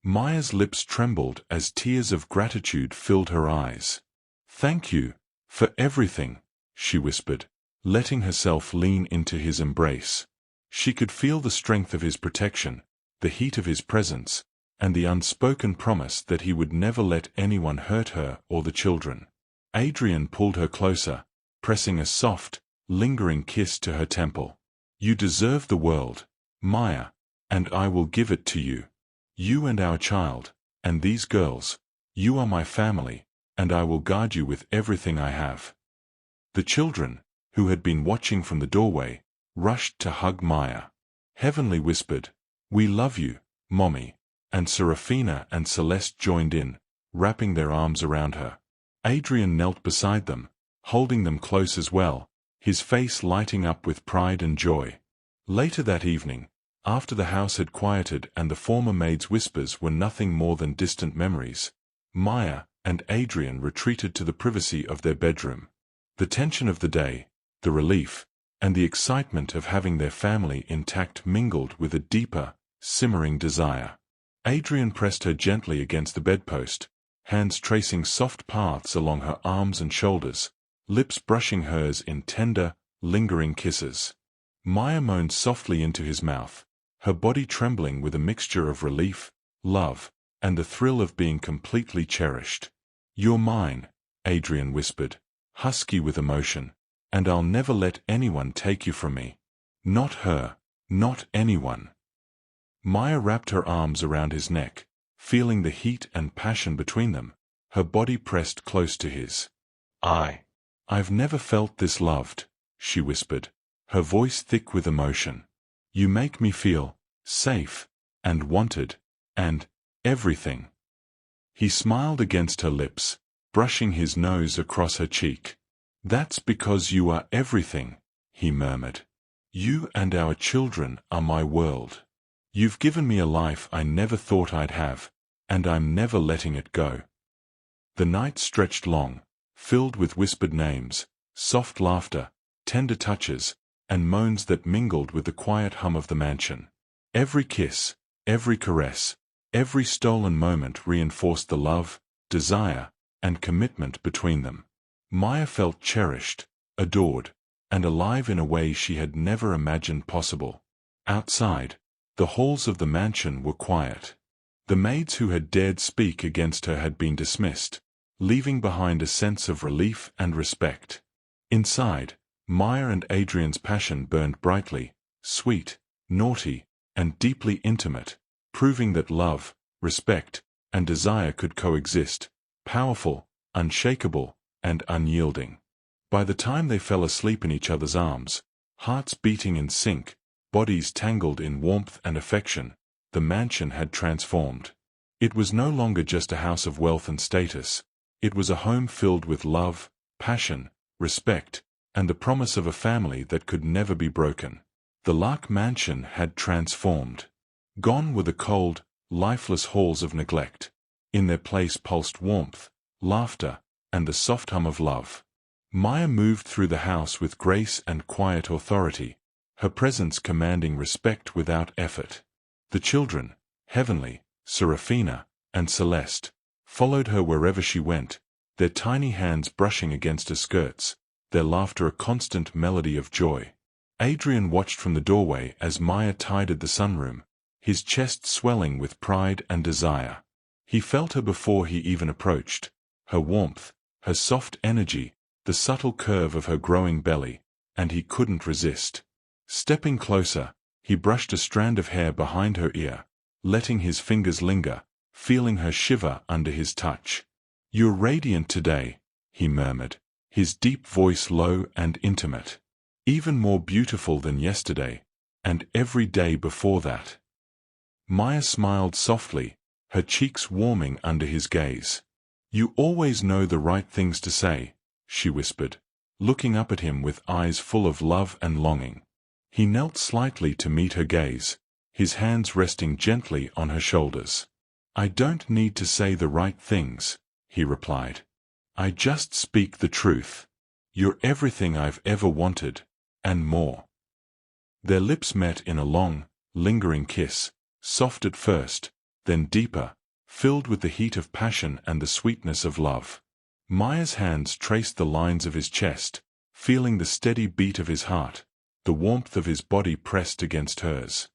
Maya's lips trembled as tears of gratitude filled her eyes. "Thank you for everything," she whispered, letting herself lean into his embrace. She could feel the strength of his protection, the heat of his presence, and the unspoken promise that he would never let anyone hurt her or the children. Adrian pulled her closer, pressing a soft, lingering kiss to her temple. "You deserve the world, Maya, and I will give it to you. You and our child, and these girls. You are my family, and I will guard you with everything I have." The children, who had been watching from the doorway, rushed to hug Maya. Heavenly whispered, "We love you, Mommy," and Serafina and Celeste joined in, wrapping their arms around her. Adrian knelt beside them, holding them close as well, his face lighting up with pride and joy. Later that evening, after the house had quieted and the former maid's whispers were nothing more than distant memories, Maya and Adrian retreated to the privacy of their bedroom. The tension of the day, the relief, and the excitement of having their family intact mingled with a deeper, simmering desire. Adrian pressed her gently against the bedpost, hands tracing soft paths along her arms and shoulders, lips brushing hers in tender, lingering kisses. Maya moaned softly into his mouth, her body trembling with a mixture of relief, love, and the thrill of being completely cherished. "You're mine," Adrian whispered, husky with emotion, "and I'll never let anyone take you from me. Not her, not anyone." Maya wrapped her arms around his neck, feeling the heat and passion between them, her body pressed close to his. I've never felt this loved," she whispered, her voice thick with emotion. "You make me feel safe, and wanted, and everything." He smiled against her lips, brushing his nose across her cheek. "That's because you are everything," he murmured. "You and our children are my world. You've given me a life I never thought I'd have, and I'm never letting it go." The night stretched long, filled with whispered names, soft laughter, tender touches, and moans that mingled with the quiet hum of the mansion. Every kiss, every caress, every stolen moment reinforced the love, desire, and commitment between them. Maya felt cherished, adored, and alive in a way she had never imagined possible. Outside, the halls of the mansion were quiet. The maids who had dared speak against her had been dismissed, leaving behind a sense of relief and respect. Inside, Maya and Adrian's passion burned brightly, sweet, naughty, and deeply intimate, proving that love, respect, and desire could coexist, powerful, unshakable, and unyielding. By the time they fell asleep in each other's arms, hearts beating in sync, bodies tangled in warmth and affection, the mansion had transformed. It was no longer just a house of wealth and status, it was a home filled with love, passion, respect, and the promise of a family that could never be broken. The Lark mansion had transformed. Gone were the cold, lifeless halls of neglect. In their place pulsed warmth, laughter, and the soft hum of love. Maya moved through the house with grace and quiet authority, her presence commanding respect without effort. The children, Heavenly, Serafina, and Celeste, followed her wherever she went, their tiny hands brushing against her skirts, their laughter a constant melody of joy. Adrian watched from the doorway as Maya tidied the sunroom, his chest swelling with pride and desire. He felt her before he even approached, her warmth, her soft energy, the subtle curve of her growing belly, and he couldn't resist. Stepping closer, he brushed a strand of hair behind her ear, letting his fingers linger, feeling her shiver under his touch. "You're radiant today," he murmured, his deep voice low and intimate. "Even more beautiful than yesterday, and every day before that." Maya smiled softly, her cheeks warming under his gaze. "You always know the right things to say," she whispered, looking up at him with eyes full of love and longing. He knelt slightly to meet her gaze, his hands resting gently on her shoulders. "I don't need to say the right things," he replied. "I just speak the truth. You're everything I've ever wanted, and more." Their lips met in a long, lingering kiss, soft at first, then deeper, filled with the heat of passion and the sweetness of love. Maya's hands traced the lines of his chest, feeling the steady beat of his heart, the warmth of his body pressed against hers.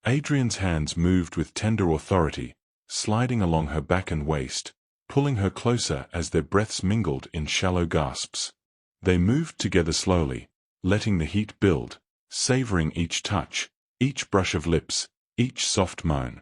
Adrian's hands moved with tender authority, sliding along her back and waist, pulling her closer as their breaths mingled in shallow gasps. They moved together slowly, letting the heat build, savoring each touch, each brush of lips, each soft moan.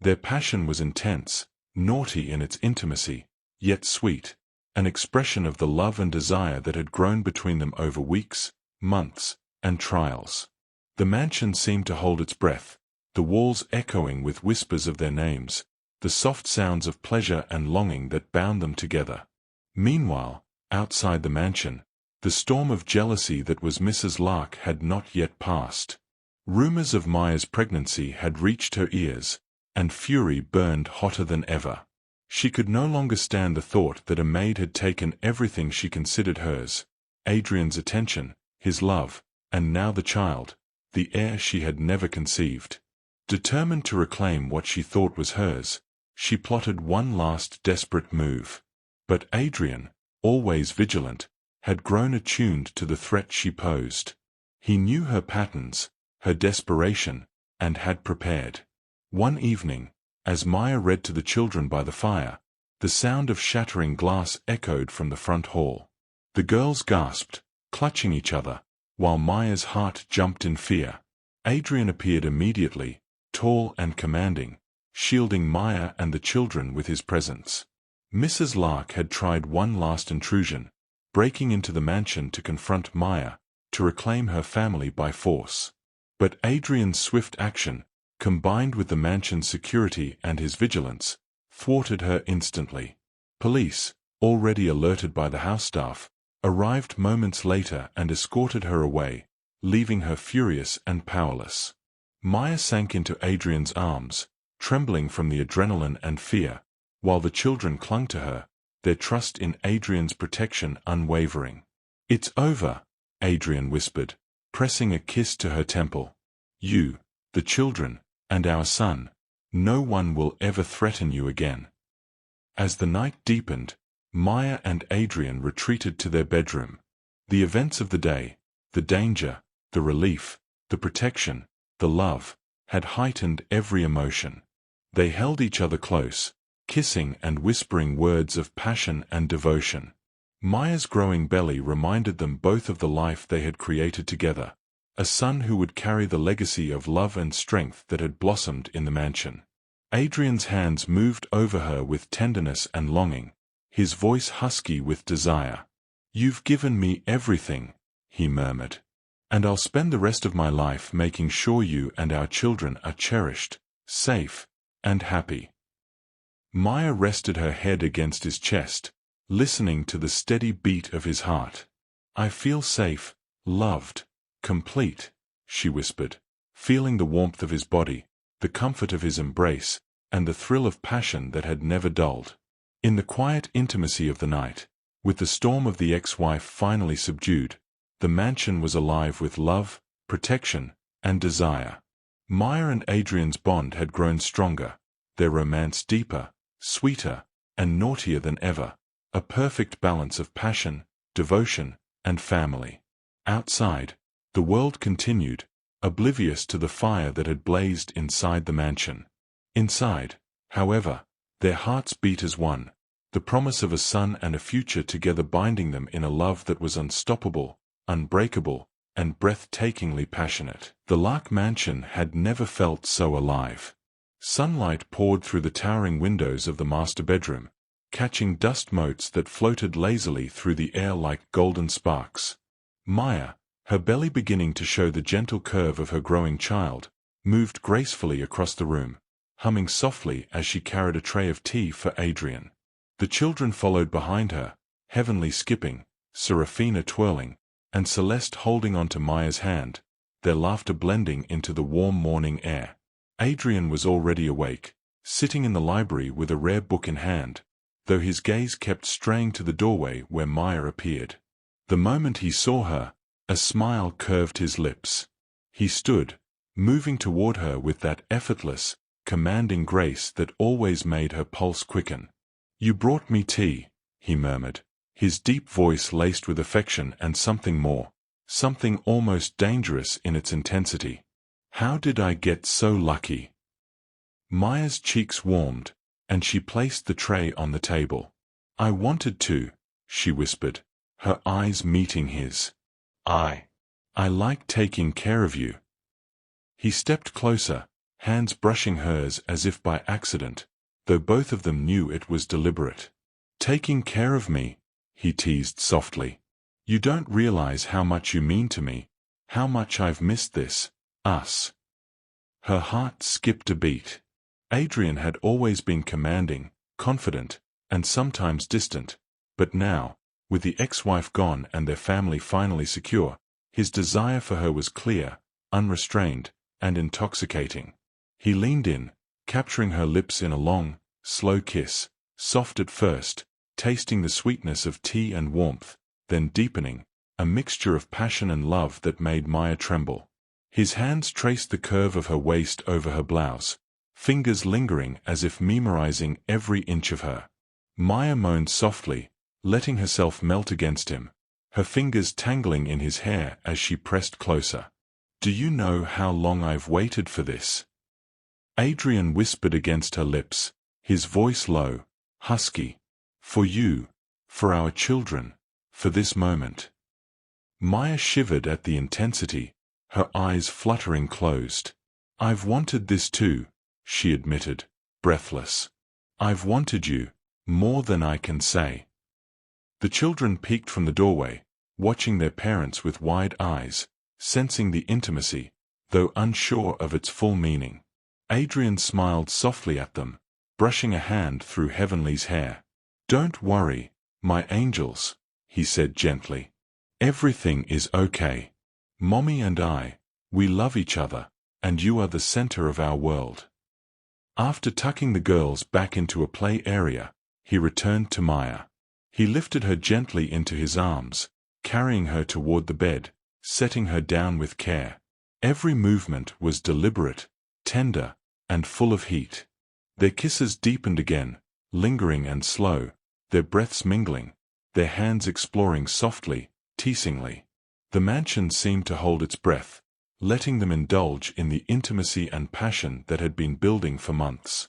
Their passion was intense, naughty in its intimacy, yet sweet, an expression of the love and desire that had grown between them over weeks, months, and trials. The mansion seemed to hold its breath, the walls echoing with whispers of their names, the soft sounds of pleasure and longing that bound them together. Meanwhile, outside the mansion, the storm of jealousy that was Mrs. Lark had not yet passed. Rumors of Maya's pregnancy had reached her ears, and fury burned hotter than ever. She could no longer stand the thought that a maid had taken everything she considered hers, Adrian's attention, his love, and now the child, the heir she had never conceived. Determined to reclaim what she thought was hers, she plotted one last desperate move. But Adrian, always vigilant, had grown attuned to the threat she posed. He knew her patterns, her desperation, and had prepared. One evening, as Maya read to the children by the fire, the sound of shattering glass echoed from the front hall. The girls gasped, clutching each other, while Maya's heart jumped in fear. Adrian appeared immediately, tall and commanding, shielding Maya and the children with his presence. Mrs. Lark had tried one last intrusion, breaking into the mansion to confront Maya, to reclaim her family by force. But Adrian's swift action, combined with the mansion's security and his vigilance, thwarted her instantly. Police, already alerted by the house staff, arrived moments later and escorted her away, leaving her furious and powerless. Maya sank into Adrian's arms, trembling from the adrenaline and fear, while the children clung to her, their trust in Adrian's protection unwavering. "It's over," Adrian whispered, pressing a kiss to her temple. "You, the children, and our son, no one will ever threaten you again." As the night deepened, Maya and Adrian retreated to their bedroom. The events of the day, the danger, the relief, the protection, the love, had heightened every emotion. They held each other close, kissing and whispering words of passion and devotion. Maya's growing belly reminded them both of the life they had created together, a son who would carry the legacy of love and strength that had blossomed in the mansion. Adrian's hands moved over her with tenderness and longing, his voice husky with desire. "You've given me everything," he murmured. "And I'll spend the rest of my life making sure you and our children are cherished, safe, and happy." Maya rested her head against his chest, listening to the steady beat of his heart. "I feel safe, loved, complete," she whispered, feeling the warmth of his body, the comfort of his embrace, and the thrill of passion that had never dulled. In the quiet intimacy of the night, with the storm of the ex-wife finally subdued, the mansion was alive with love, protection, and desire. Maya and Adrian's bond had grown stronger, their romance deeper, sweeter, and naughtier than ever, a perfect balance of passion, devotion, and family. Outside, the world continued, oblivious to the fire that had blazed inside the mansion. Inside, however, their hearts beat as one, the promise of a son and a future together binding them in a love that was unstoppable, unbreakable, and breathtakingly passionate. The Lark mansion had never felt so alive. Sunlight poured through the towering windows of the master bedroom, catching dust motes that floated lazily through the air like golden sparks. Maya, her belly beginning to show the gentle curve of her growing child, moved gracefully across the room, humming softly as she carried a tray of tea for Adrian. The children followed behind her, Heavenly skipping, Seraphina twirling, and Celeste holding onto Maya's hand, their laughter blending into the warm morning air. Adrian was already awake, sitting in the library with a rare book in hand, though his gaze kept straying to the doorway where Maya appeared. The moment he saw her, a smile curved his lips. He stood, moving toward her with that effortless, commanding grace that always made her pulse quicken. "You brought me tea," he murmured, his deep voice laced with affection and something more, something almost dangerous in its intensity. "How did I get so lucky?" Maya's cheeks warmed, and she placed the tray on the table. "I wanted to," she whispered, her eyes meeting his. I like taking care of you." He stepped closer, hands brushing hers as if by accident, though both of them knew it was deliberate. "Taking care of me," he teased softly. "You don't realize how much you mean to me, how much I've missed this, us." Her heart skipped a beat. Adrian had always been commanding, confident, and sometimes distant, but now, with the ex-wife gone and their family finally secure, his desire for her was clear, unrestrained, and intoxicating. He leaned in, capturing her lips in a long, slow kiss, soft at first, tasting the sweetness of tea and warmth, then deepening, a mixture of passion and love that made Maya tremble. His hands traced the curve of her waist over her blouse, fingers lingering as if memorizing every inch of her. Maya moaned softly, letting herself melt against him, her fingers tangling in his hair as she pressed closer. "Do you know how long I've waited for this?" Adrian whispered against her lips, his voice low, husky. "For you, for our children, for this moment." Maya shivered at the intensity, her eyes fluttering closed. "I've wanted this too," she admitted, breathless. "I've wanted you, more than I can say." The children peeked from the doorway, watching their parents with wide eyes, sensing the intimacy, though unsure of its full meaning. Adrian smiled softly at them, brushing a hand through Heavenly's hair. "Don't worry, my angels," he said gently. "Everything is okay. Mommy and I, we love each other, and you are the center of our world." After tucking the girls back into a play area, he returned to Maya. He lifted her gently into his arms, carrying her toward the bed, setting her down with care. Every movement was deliberate, tender, and full of heat. Their kisses deepened again, lingering and slow, their breaths mingling, their hands exploring softly, teasingly. The mansion seemed to hold its breath, letting them indulge in the intimacy and passion that had been building for months.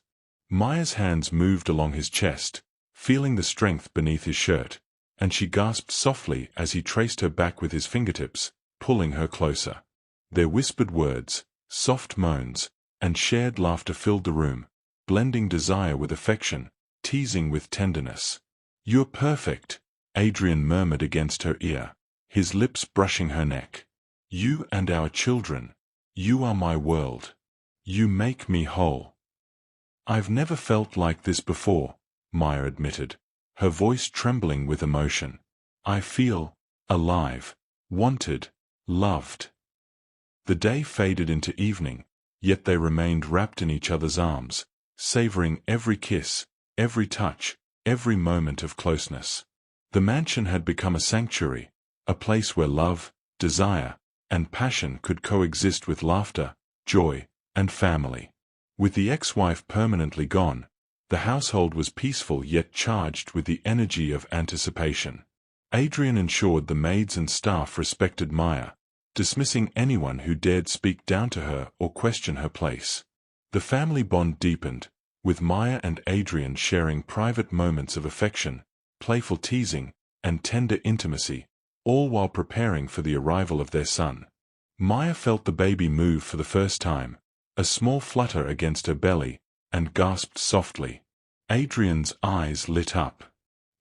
Maya's hands moved along his chest, feeling the strength beneath his shirt, and she gasped softly as he traced her back with his fingertips, pulling her closer. Their whispered words, soft moans, and shared laughter filled the room, blending desire with affection, teasing with tenderness. "You're perfect," Adrian murmured against her ear, his lips brushing her neck. "You and our children. You are my world. You make me whole." "I've never felt like this before," Maya admitted, her voice trembling with emotion. "I feel alive, wanted, loved." The day faded into evening, yet they remained wrapped in each other's arms, savoring every kiss, every touch, every moment of closeness. The mansion had become a sanctuary, a place where love, desire, and passion could coexist with laughter, joy, and family. With the ex-wife permanently gone, the household was peaceful yet charged with the energy of anticipation. Adrian ensured the maids and staff respected Maya, dismissing anyone who dared speak down to her or question her place. The family bond deepened, with Maya and Adrian sharing private moments of affection, playful teasing, and tender intimacy, all while preparing for the arrival of their son. Maya felt the baby move for the first time, a small flutter against her belly, and gasped softly. Adrian's eyes lit up.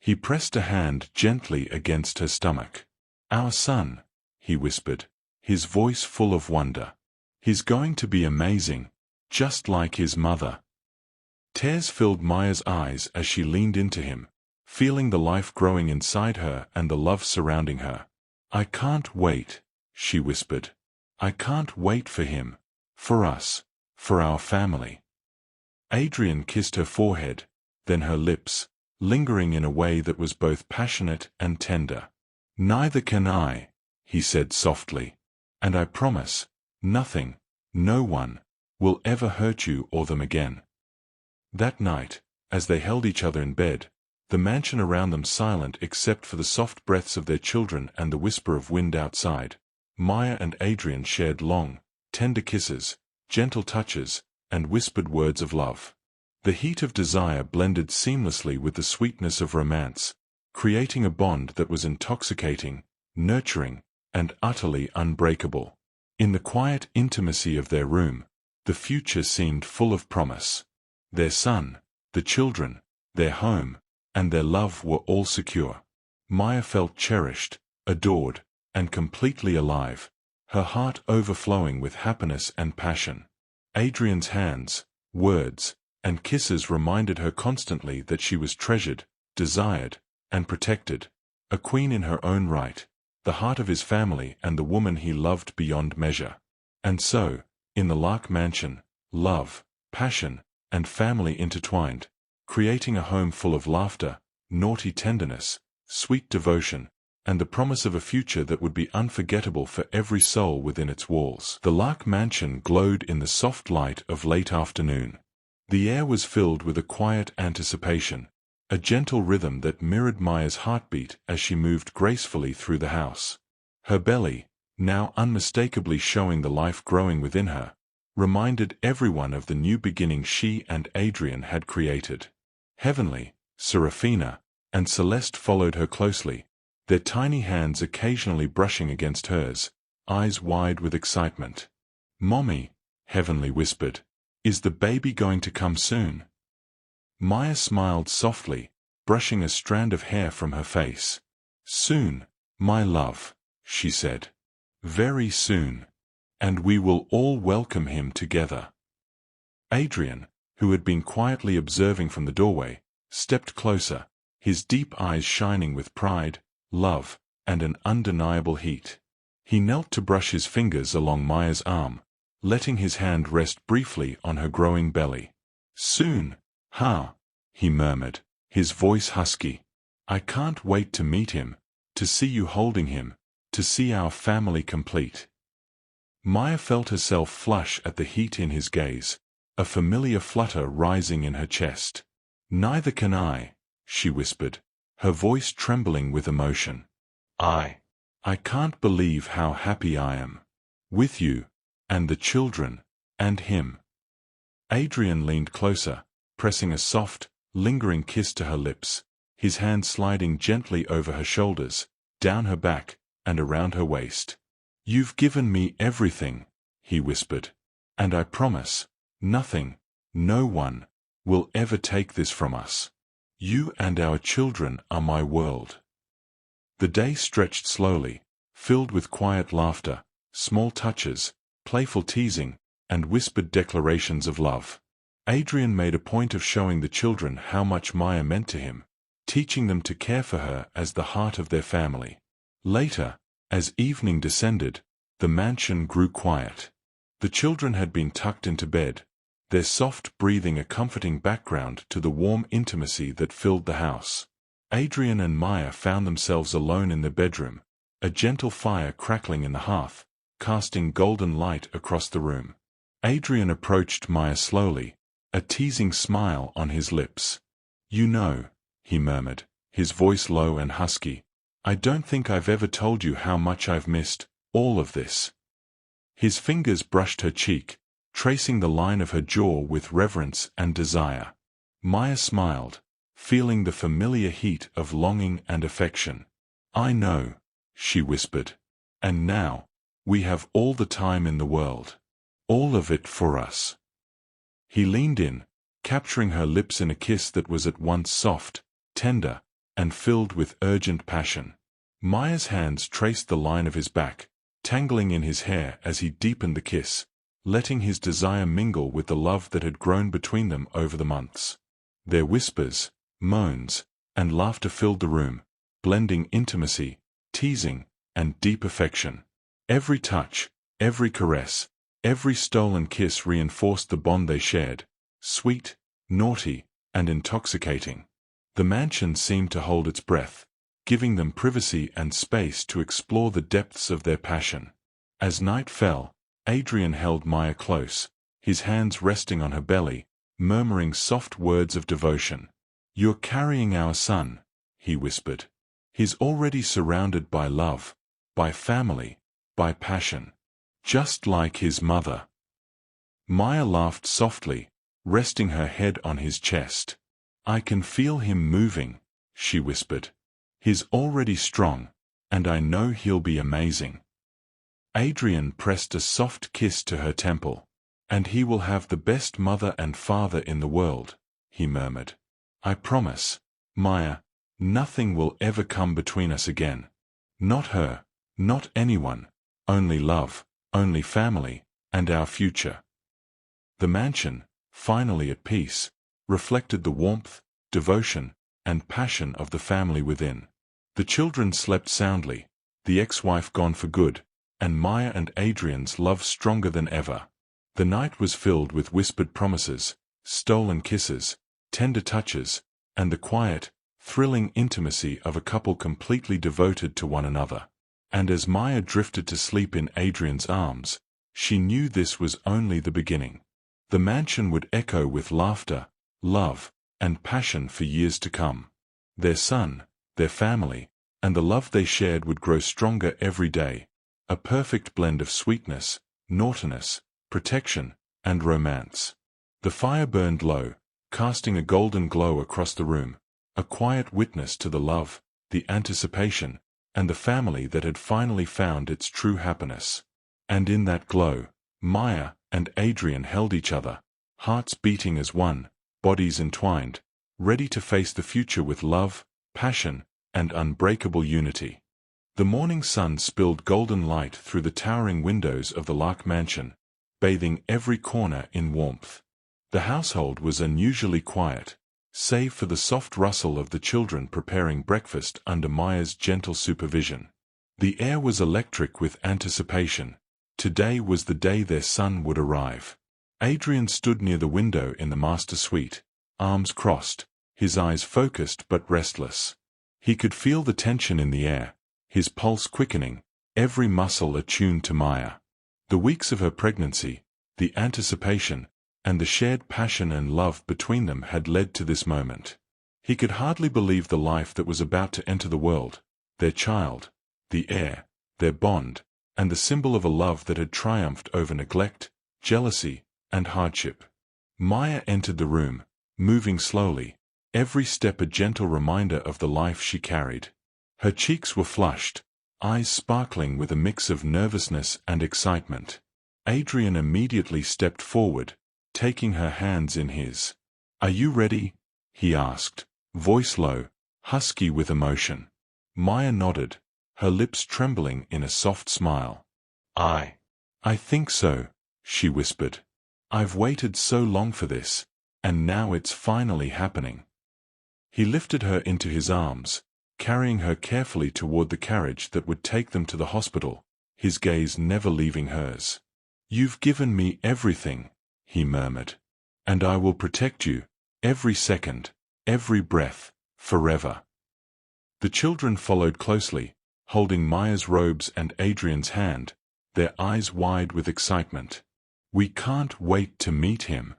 He pressed a hand gently against her stomach. "Our son," he whispered, his voice full of wonder. "He's going to be amazing, just like his mother." Tears filled Maya's eyes as she leaned into him, feeling the life growing inside her and the love surrounding her. "I can't wait," she whispered. "I can't wait for him, for us, for our family." Adrian kissed her forehead, then her lips, lingering in a way that was both passionate and tender. "Neither can I," he said softly. "And I promise, nothing, no one, will ever hurt you or them again." That night, as they held each other in bed, the mansion around them silent except for the soft breaths of their children and the whisper of wind outside, Maya and Adrian shared long, tender kisses, gentle touches, and whispered words of love. The heat of desire blended seamlessly with the sweetness of romance, creating a bond that was intoxicating, nurturing, and utterly unbreakable. In the quiet intimacy of their room, The future seemed full of promise. Their son, the children, their home, and their love were all secure. Maya felt cherished, adored, and completely alive, her heart overflowing with happiness and passion. Adrian's hands, words, and kisses reminded her constantly that she was treasured, desired, and protected, a queen in her own right, the heart of his family and the woman he loved beyond measure. And so, in the Lark Mansion, love, passion, and family intertwined, creating a home full of laughter, naughty tenderness, sweet devotion, and the promise of a future that would be unforgettable for every soul within its walls. The Lark Mansion glowed in the soft light of late afternoon. The air was filled with a quiet anticipation, a gentle rhythm that mirrored Maya's heartbeat as she moved gracefully through the house. Her belly, now unmistakably showing the life growing within her, reminded everyone of the new beginning she and Adrian had created. Heavenly, Serafina, and Celeste followed her closely, their tiny hands occasionally brushing against hers, eyes wide with excitement. "Mommy," Heavenly whispered, "is the baby going to come soon?" Maya smiled softly, brushing a strand of hair from her face. "Soon, my love," she said. "Very soon. And we will all welcome him together." Adrian, who had been quietly observing from the doorway, stepped closer, his deep eyes shining with pride, love, and an undeniable heat. He knelt to brush his fingers along Maya's arm, letting his hand rest briefly on her growing belly. "Soon, huh?" he murmured, his voice husky. "I can't wait to meet him, to see you holding him, to see our family complete." Maya felt herself flush at the heat in his gaze, a familiar flutter rising in her chest. "Neither can I," she whispered, her voice trembling with emotion. I can't believe how happy I am. With you, and the children, and him." Adrian leaned closer, pressing a soft, lingering kiss to her lips, his hand sliding gently over her shoulders, down her back, and around her waist. "You've given me everything," he whispered, "and I promise, nothing, no one, will ever take this from us. You and our children are my world." The day stretched slowly, filled with quiet laughter, small touches, playful teasing, and whispered declarations of love. Adrian made a point of showing the children how much Maya meant to him, teaching them to care for her as the heart of their family. Later, as evening descended, the mansion grew quiet. The children had been tucked into bed, their soft breathing a comforting background to the warm intimacy that filled the house. Adrian and Maya found themselves alone in their bedroom, a gentle fire crackling in the hearth, casting golden light across the room. Adrian approached Maya slowly, a teasing smile on his lips. "You know," he murmured, his voice low and husky, "I don't think I've ever told you how much I've missed all of this." His fingers brushed her cheek, tracing the line of her jaw with reverence and desire. Maya smiled, feeling the familiar heat of longing and affection. "I know," she whispered. "And now, we have all the time in the world. All of it for us." He leaned in, capturing her lips in a kiss that was at once soft, tender, and filled with urgent passion. Maya's hands traced the line of his back, tangling in his hair as he deepened the kiss, letting his desire mingle with the love that had grown between them over the months. Their whispers, moans, and laughter filled the room, blending intimacy, teasing, and deep affection. Every touch, every caress, every stolen kiss reinforced the bond they shared, sweet, naughty, and intoxicating. The mansion seemed to hold its breath, giving them privacy and space to explore the depths of their passion. As night fell, Adrian held Maya close, his hands resting on her belly, murmuring soft words of devotion. "You're carrying our son," he whispered. "He's already surrounded by love, by family, by passion. Just like his mother." Maya laughed softly, resting her head on his chest. "I can feel him moving," she whispered. "He's already strong, and I know he'll be amazing." Adrian pressed a soft kiss to her temple. "And he will have the best mother and father in the world," he murmured. "I promise, Maya, nothing will ever come between us again. Not her, not anyone, only love, only family, and our future." The mansion, finally at peace, reflected the warmth, devotion, and passion of the family within. The children slept soundly, the ex-wife gone for good, and Maya and Adrian's love stronger than ever. The night was filled with whispered promises, stolen kisses, tender touches, and the quiet, thrilling intimacy of a couple completely devoted to one another. And as Maya drifted to sleep in Adrian's arms, she knew this was only the beginning. The mansion would echo with laughter, love, and passion for years to come. Their son, their family, and the love they shared would grow stronger every day, a perfect blend of sweetness, naughtiness, protection, and romance. The fire burned low, casting a golden glow across the room, a quiet witness to the love, the anticipation, and the family that had finally found its true happiness. And in that glow, Maya and Adrian held each other, hearts beating as one, bodies entwined, ready to face the future with love, passion, and unbreakable unity. The morning sun spilled golden light through the towering windows of the Lark mansion, bathing every corner in warmth. The household was unusually quiet, save for the soft rustle of the children preparing breakfast under Maya's gentle supervision. The air was electric with anticipation. Today was the day their son would arrive. Adrian stood near the window in the master suite, arms crossed, his eyes focused but restless. He could feel the tension in the air, his pulse quickening, every muscle attuned to Maya. The weeks of her pregnancy, the anticipation, and the shared passion and love between them had led to this moment. He could hardly believe the life that was about to enter the world, their child, the heir, their bond, and the symbol of a love that had triumphed over neglect, jealousy, and hardship. Maya entered the room, moving slowly, every step a gentle reminder of the life she carried. Her cheeks were flushed, eyes sparkling with a mix of nervousness and excitement. Adrian immediately stepped forward, taking her hands in his. "Are you ready?" he asked, voice low, husky with emotion. Maya nodded, her lips trembling in a soft smile. I think so," she whispered. "I've waited so long for this, and now it's finally happening." He lifted her into his arms, carrying her carefully toward the carriage that would take them to the hospital, his gaze never leaving hers. "You've given me everything," he murmured, "and I will protect you, every second, every breath, forever." The children followed closely, holding Maya's robes and Adrian's hand, their eyes wide with excitement. "We can't wait to meet him,"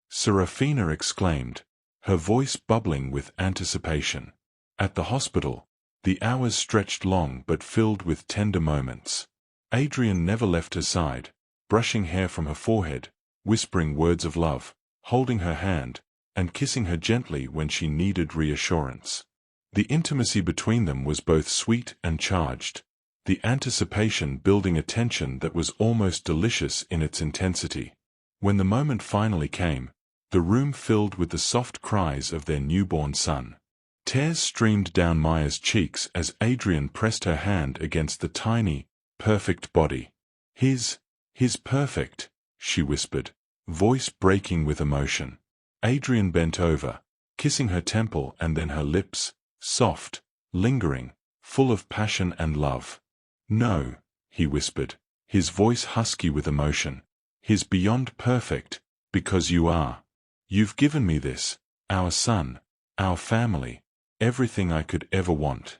Serafina exclaimed, her voice bubbling with anticipation. At the hospital, the hours stretched long but filled with tender moments. Adrian never left her side, brushing hair from her forehead, whispering words of love, holding her hand, and kissing her gently when she needed reassurance. The intimacy between them was both sweet and charged, the anticipation building a tension that was almost delicious in its intensity. When the moment finally came, the room filled with the soft cries of their newborn son. Tears streamed down Maya's cheeks as Adrian pressed her hand against the tiny, perfect body. His perfect," she whispered, voice breaking with emotion. Adrian bent over, kissing her temple and then her lips, soft, lingering, full of passion and love. "No," he whispered, his voice husky with emotion. "His beyond perfect, because you are. You've given me this, our son, our family, everything I could ever want."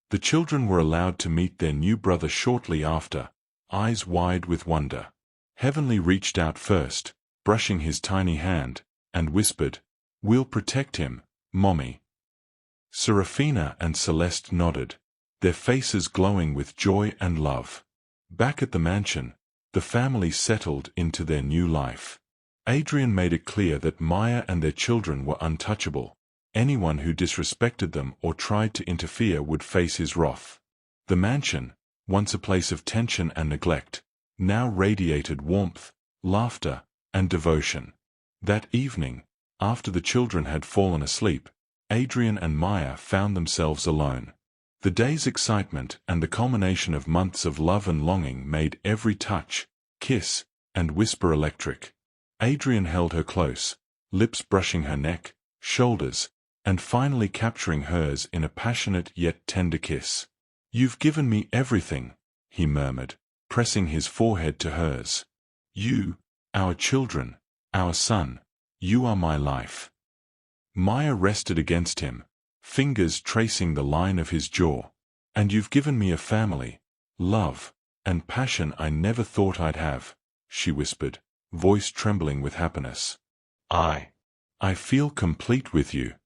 The children were allowed to meet their new brother shortly after, eyes wide with wonder. Heavenly reached out first, brushing his tiny hand, and whispered, "We'll protect him, Mommy." Serafina and Celeste nodded, their faces glowing with joy and love. Back at the mansion, the family settled into their new life. Adrian made it clear that Maya and their children were untouchable. Anyone who disrespected them or tried to interfere would face his wrath. The mansion, once a place of tension and neglect, now radiated warmth, laughter, and devotion. That evening, after the children had fallen asleep, Adrian and Maya found themselves alone. The day's excitement and the culmination of months of love and longing made every touch, kiss, and whisper electric. Adrian held her close, lips brushing her neck, shoulders, and finally capturing hers in a passionate yet tender kiss. "You've given me everything," he murmured, pressing his forehead to hers. "You, our children, our son, you are my life." Maya rested against him, fingers tracing the line of his jaw. "And you've given me a family, love, and passion I never thought I'd have," she whispered, voice trembling with happiness. I feel complete with you."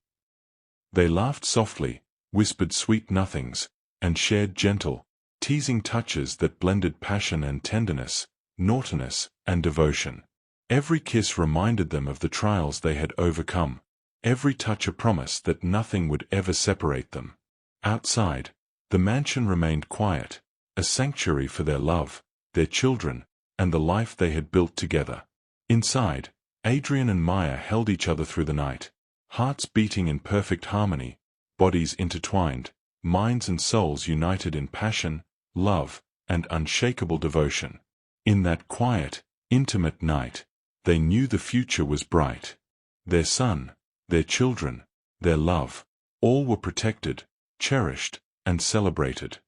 They laughed softly, whispered sweet nothings, and shared gentle, teasing touches that blended passion and tenderness, naughtiness and devotion. Every kiss reminded them of the trials they had overcome, every touch a promise that nothing would ever separate them. Outside, the mansion remained quiet, a sanctuary for their love, their children, and the life they had built together. Inside, Adrian and Maya held each other through the night, hearts beating in perfect harmony, bodies intertwined, minds and souls united in passion, love, and unshakable devotion. In that quiet, intimate night, they knew the future was bright. Their son, their children, their love, all were protected, cherished, and celebrated.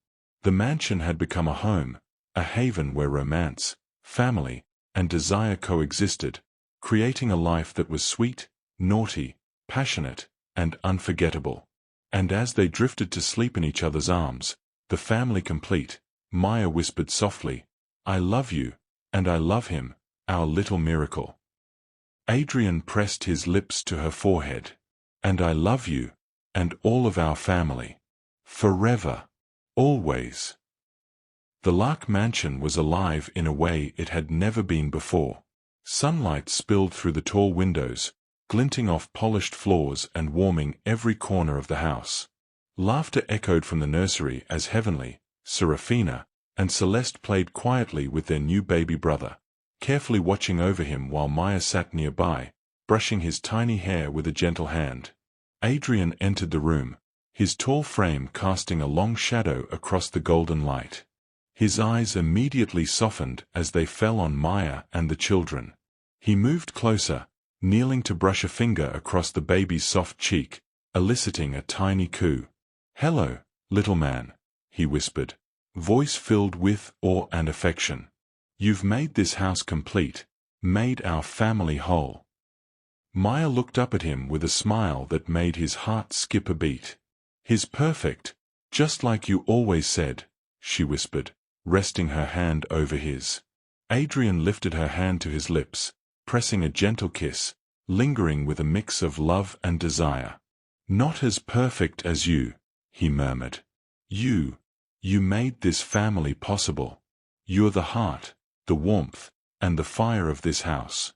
The mansion had become a home, a haven where romance, family, and desire coexisted, creating a life that was sweet, naughty, passionate, and unforgettable. And as they drifted to sleep in each other's arms, the family complete, Maya whispered softly, "I love you, and I love him, our little miracle." Adrian pressed his lips to her forehead. "And I love you, and all of our family. Forever. Always." The Lark Mansion was alive in a way it had never been before. Sunlight spilled through the tall windows, glinting off polished floors and warming every corner of the house. Laughter echoed from the nursery as Heavenly, Serafina, and Celeste played quietly with their new baby brother, carefully watching over him while Maya sat nearby, brushing his tiny hair with a gentle hand. Adrian entered the room, his tall frame casting a long shadow across the golden light. His eyes immediately softened as they fell on Maya and the children. He moved closer, kneeling to brush a finger across the baby's soft cheek, eliciting a tiny coo. "Hello, little man," he whispered, voice filled with awe and affection. "You've made this house complete, made our family whole." Maya looked up at him with a smile that made his heart skip a beat. "He's perfect, just like you always said," she whispered, resting her hand over his. Adrian lifted her hand to his lips, pressing a gentle kiss, lingering with a mix of love and desire. "Not as perfect as you," he murmured. You made this family possible. You're the heart, the warmth, and the fire of this house."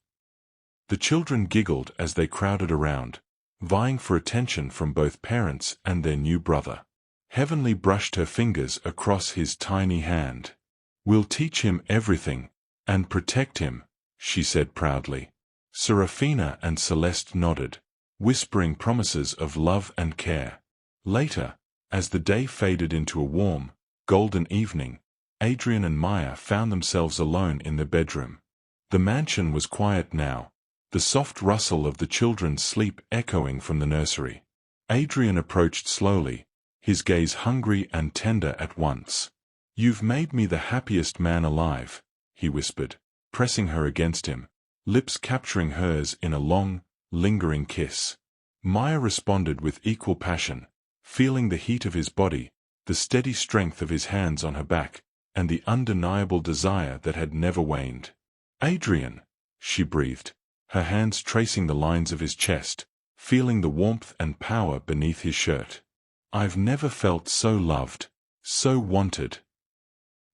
The children giggled as they crowded around, vying for attention from both parents and their new brother. Heavenly brushed her fingers across his tiny hand. "We'll teach him everything, and protect him," she said proudly. Serafina and Celeste nodded, whispering promises of love and care. Later, as the day faded into a warm, golden evening, Adrian and Maya found themselves alone in their bedroom. The mansion was quiet now, the soft rustle of the children's sleep echoing from the nursery. Adrian approached slowly, his gaze hungry and tender at once. "You've made me the happiest man alive," he whispered, pressing her against him, lips capturing hers in a long, lingering kiss. Maya responded with equal passion, feeling the heat of his body, the steady strength of his hands on her back, and the undeniable desire that had never waned. "Adrian," she breathed, her hands tracing the lines of his chest, feeling the warmth and power beneath his shirt. "I've never felt so loved, so wanted."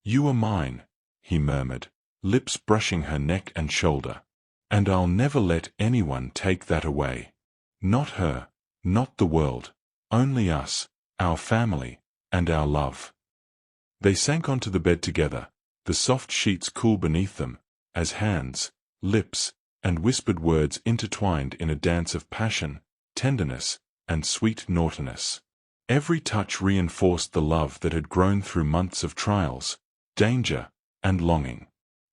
"You are mine," he murmured, lips brushing her neck and shoulder. "And I'll never let anyone take that away. Not her, not the world, only us, our family, and our love." They sank onto the bed together, the soft sheets cool beneath them, as hands, lips, and whispered words intertwined in a dance of passion, tenderness, and sweet naughtiness. Every touch reinforced the love that had grown through months of trials, danger, and longing.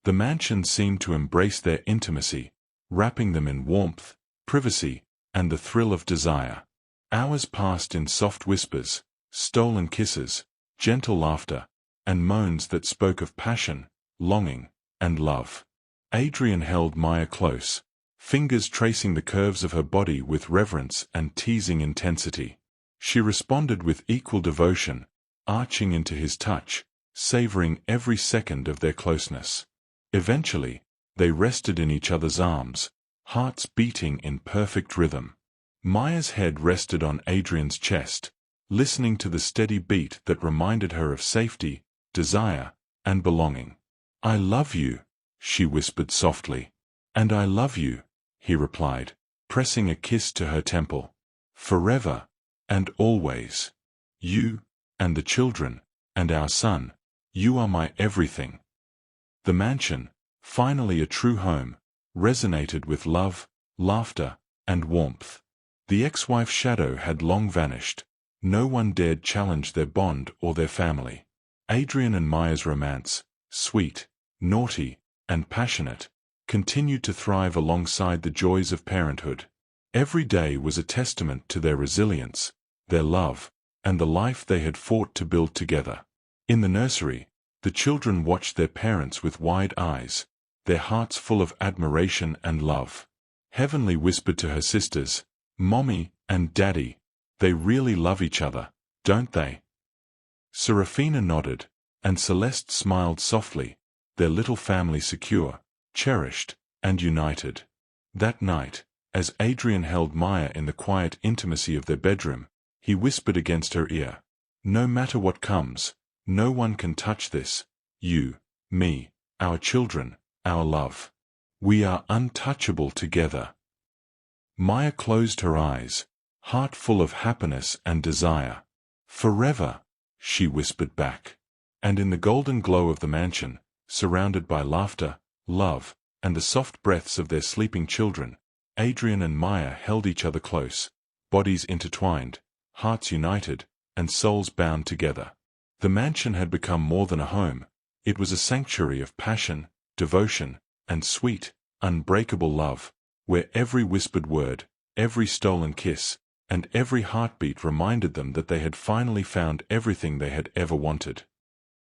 The mansion seemed to embrace their intimacy, wrapping them in warmth, privacy, and the thrill of desire. Hours passed in soft whispers, stolen kisses, gentle laughter, and moans that spoke of passion, longing, and love. Adrian held Maya close, fingers tracing the curves of her body with reverence and teasing intensity. She responded with equal devotion, arching into his touch, savoring every second of their closeness. Eventually, they rested in each other's arms, hearts beating in perfect rhythm. Maya's head rested on Adrian's chest, listening to the steady beat that reminded her of safety, desire, and belonging. "I love you," she whispered softly. "And I love you," he replied, pressing a kiss to her temple. "Forever, and always. You, and the children, and our son, you are my everything." The mansion, finally a true home, resonated with love, laughter, and warmth. The ex-wife's shadow had long vanished. No one dared challenge their bond or their family. Adrian and Maya's romance, sweet, naughty, and passionate, continued to thrive alongside the joys of parenthood. Every day was a testament to their resilience, their love, and the life they had fought to build together. In the nursery, the children watched their parents with wide eyes, their hearts full of admiration and love. Heavenly whispered to her sisters, "Mommy and Daddy, they really love each other, don't they?" Serafina nodded, and Celeste smiled softly, their little family secure, cherished, and united. That night, as Adrian held Maya in the quiet intimacy of their bedroom, he whispered against her ear, "No matter what comes, no one can touch this. You, me, our children, our love. We are untouchable together." Maya closed her eyes, heart full of happiness and desire. "Forever," she whispered back. And in the golden glow of the mansion, surrounded by laughter, love, and the soft breaths of their sleeping children, Adrian and Maya held each other close, bodies intertwined, hearts united, and souls bound together. The mansion had become more than a home. It was a sanctuary of passion, devotion, and sweet, unbreakable love, where every whispered word, every stolen kiss, and every heartbeat reminded them that they had finally found everything they had ever wanted.